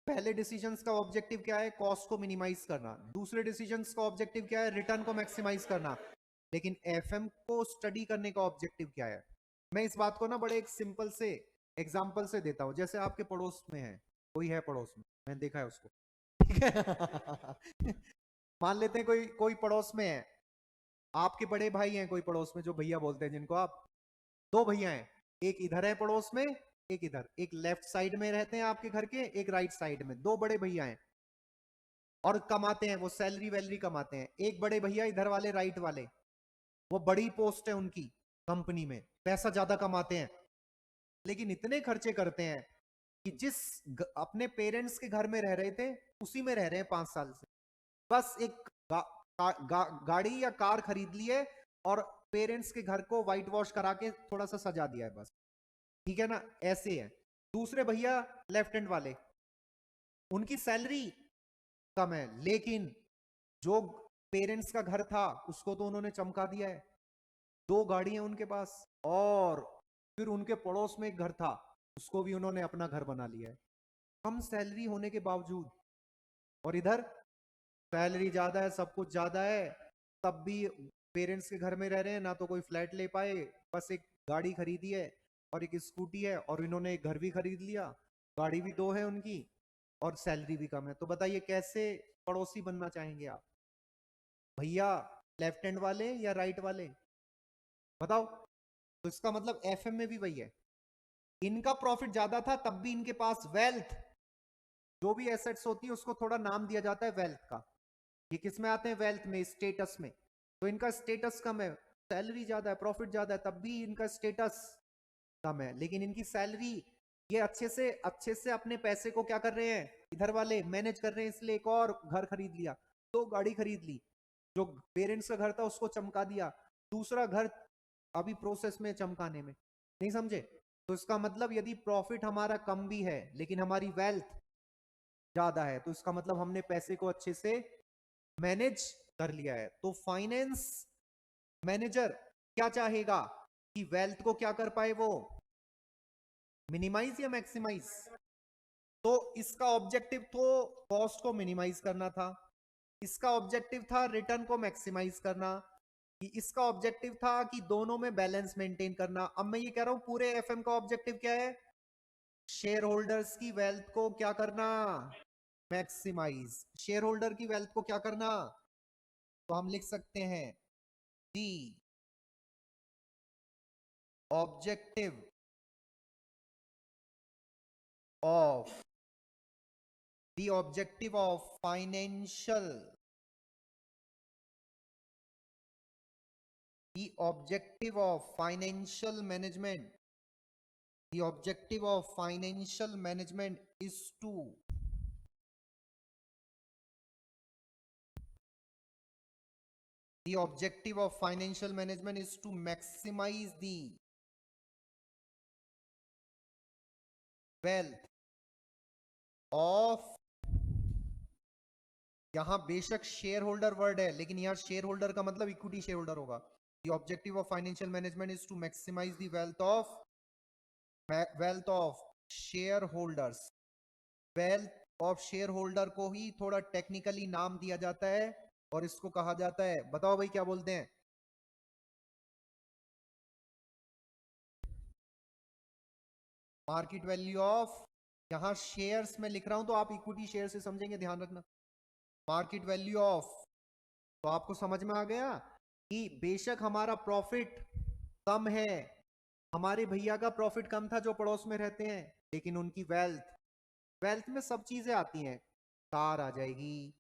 पहले डिसीजंस का ऑब्जेक्टिव क्या है, कॉस्ट को मिनिमाइज करना। दूसरे डिसीजंस का ऑब्जेक्टिव क्या है, रिटर्न को मैक्सिमाइज करना। लेकिन एफएम को स्टडी करने का ऑब्जेक्टिव क्या है? मैं इस बात को ना बड़े एक सिंपल से एग्जांपल से देता हूं। जैसे आपके पड़ोस में है, कोई है पड़ोस में, मैंने देखा है उसको, ठीक है? मान लेते हैं कोई कोई पड़ोस में है, आपके बड़े भाई हैं कोई पड़ोस में, जो भैया बोलते हैं जिनको आप, दो भैया हैं, एक इधर है पड़ोस में, एक इधर, एक लेफ्ट साइड में रहते हैं आपके घर के, एक राइट साइड में, दो बड़े भैया हैं और कमाते हैं, वो सैलरी वैलरी कमाते हैं। एक बड़े भैया इधर वाले राइट वाले, वो बड़ी पोस्ट है उनकी कंपनी में, पैसा ज्यादा कमाते हैं, लेकिन इतने खर्चे करते हैं कि जिस अपने पेरेंट्स के घर में रह रहे थे उसी में रह रहे हैं 5 साल से। बस एक गाड़ी या कार खरीद ली है और पेरेंट्स के घर को व्हाइट वॉश करा के थोड़ा सा सजा दिया है बस, ठीक है ना, ऐसे है। दूसरे भैया लेफ्ट हैंड वाले, उनकी सैलरी कम है, लेकिन जो पेरेंट्स का घर था उसको तो उन्होंने चमका दिया है, 2 गाड़ी है उनके पास, और फिर उनके पड़ोस में एक घर था उसको भी उन्होंने अपना घर बना लिया है, कम सैलरी होने के बावजूद। और इधर सैलरी ज्यादा है, सब कुछ ज्यादा है, तब भी पेरेंट्स के घर में रह रहे हैं, ना तो कोई फ्लैट ले पाए, बस एक गाड़ी खरीदी है और एक स्कूटी है, और इन्होंने एक घर भी खरीद लिया, गाड़ी भी 2 है उनकी, और सैलरी भी कम है। तो बताइए कैसे पड़ोसी बनना चाहेंगे आप? भैया लेफ्ट हैंड वाले या राइट वाले, बताओ। तो इसका मतलब एफएम में भी वही है, इनका प्रॉफिट ज्यादा था तब भी इनके पास वेल्थ, जो भी एसेट्स होती है उसको थोड़ा नाम दिया जाता है वेल्थ का। ये किस में आते हैं? वेल्थ में, स्टेटस में। तो इनका स्टेटस कम है, सैलरी ज्यादा है, प्रॉफिट ज्यादा है, तब भी इनका स्टेटस कम है, लेकिन इनकी सैलरी, ये अच्छे से अपने पैसे को क्या कर रहे हैं, इधर वाले मैनेज कर रहे हैं, इसलिए एक और घर खरीद लिया, 2 गाड़ी खरीद ली, जो पेरेंट्स का घर था उसको चमका दिया, दूसरा घर अभी प्रोसेस में चमकाने में, नहीं समझे? तो इसका मतलब यदि प्रॉफिट हमारा कम भी है लेकिन हमारी वेल्थ ज्यादा है, तो इसका मतलब हमने पैसे को अच्छे से मैनेज कर लिया है। तो फाइनेंस मैनेजर क्या चाहेगा कि वेल्थ को क्या कर पाए, वो मिनिमाइज या मैक्सिमाइज। तो इसका ऑब्जेक्टिव तो कॉस्ट को मिनिमाइज करना था, इसका ऑब्जेक्टिव था रिटर्न को मैक्सिमाइज करना, इसका ऑब्जेक्टिव था कि दोनों में बैलेंस मेंटेन करना। अब मैं ये कह रहा हूं पूरे एफएम का ऑब्जेक्टिव क्या है? शेयर होल्डर्स की वेल्थ को क्या करना, मैक्सिमाइज। शेयर होल्डर की वेल्थ को क्या करना, तो हम लिख सकते हैं the objective of financial, the objective of financial management, the objective of financial management is to maximize the wealth of, यहां बेशक शेयर होल्डर वर्ड है लेकिन यहां शेयर होल्डर का मतलब इक्विटी शेयर होल्डर होगा। The objective of financial management is to maximize the wealth of shareholders। wealth of shareholder को ही थोड़ा टेक्निकली नाम दिया जाता है और इसको कहा जाता है, बताओ भाई क्या बोलते हैं? मार्केट वैल्यू ऑफ, यहां शेयर्स में लिख रहा हूं तो आप इक्विटी शेयर से समझेंगे, ध्यान रखना। मार्केट वैल्यू ऑफ, तो आपको समझ में आ गया कि बेशक हमारा प्रॉफिट कम है, हमारे भैया का प्रॉफिट कम था जो पड़ोस में रहते हैं, लेकिन उनकी वेल्थ में सब चीजें आती हैं, कार आ जाएगी,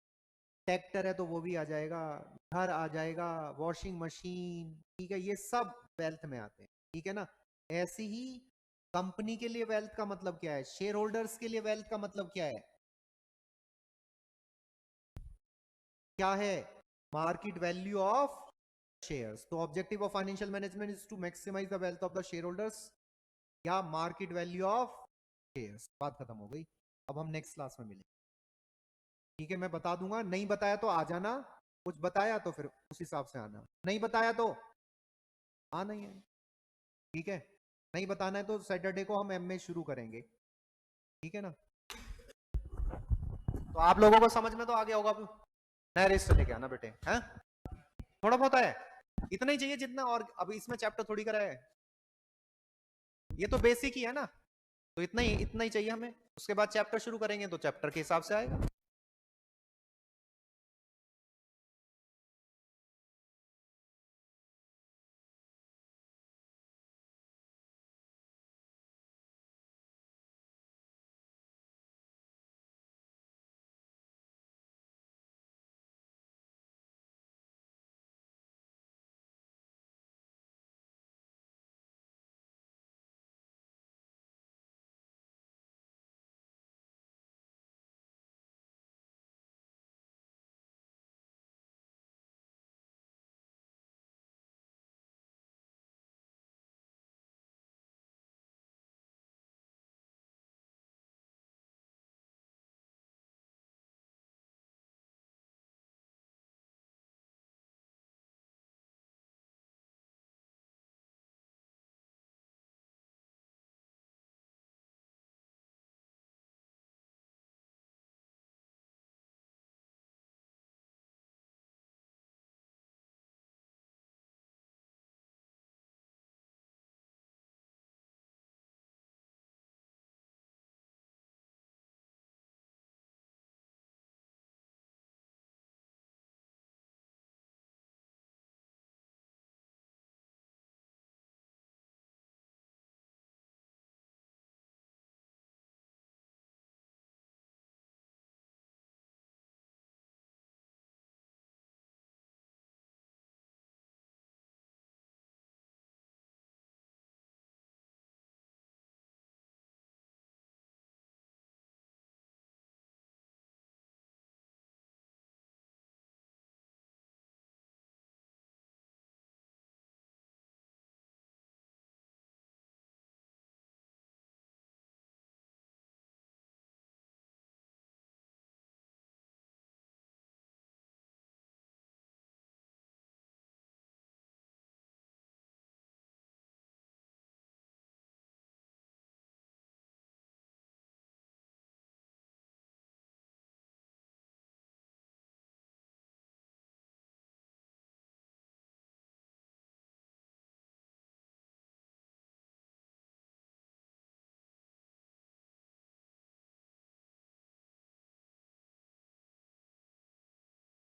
ट्रैक्टर है तो वो भी आ जाएगा, घर आ जाएगा, वॉशिंग मशीन, ठीक है, ये सब वेल्थ में आते हैं, ठीक है ना। ऐसे ही कंपनी के लिए वेल्थ का मतलब क्या है, शेयर होल्डर्स के लिए वेल्थ का मतलब क्या है, क्या है? Market value of shares. तो objective of financial management is to maximise the wealth of the shareholders या मार्केट वैल्यू ऑफ शेयर्स। बात खत्म हो गई, अब हम नेक्स्ट क्लास में मिलेंगे, ठीक है। मैं बता दूंगा, नहीं बताया तो आ जाना, कुछ बताया तो फिर उस हिसाब से आना, नहीं बताया तो आना ही है, ठीक है। नहीं बताना है तो सैटरडे को हम एमए शुरू करेंगे, ठीक है ना। तो आप लोगों को समझ में तो आ गया होगा, नया रेस से लेके आना बेटे, हैं? थोड़ा बहुत है, इतना ही चाहिए जितना, और अभी इसमें चैप्टर थोड़ी करा है, ये तो बेसिक ही है ना, तो इतना ही चाहिए हमें। उसके बाद चैप्टर शुरू करेंगे तो चैप्टर के हिसाब से आएगा।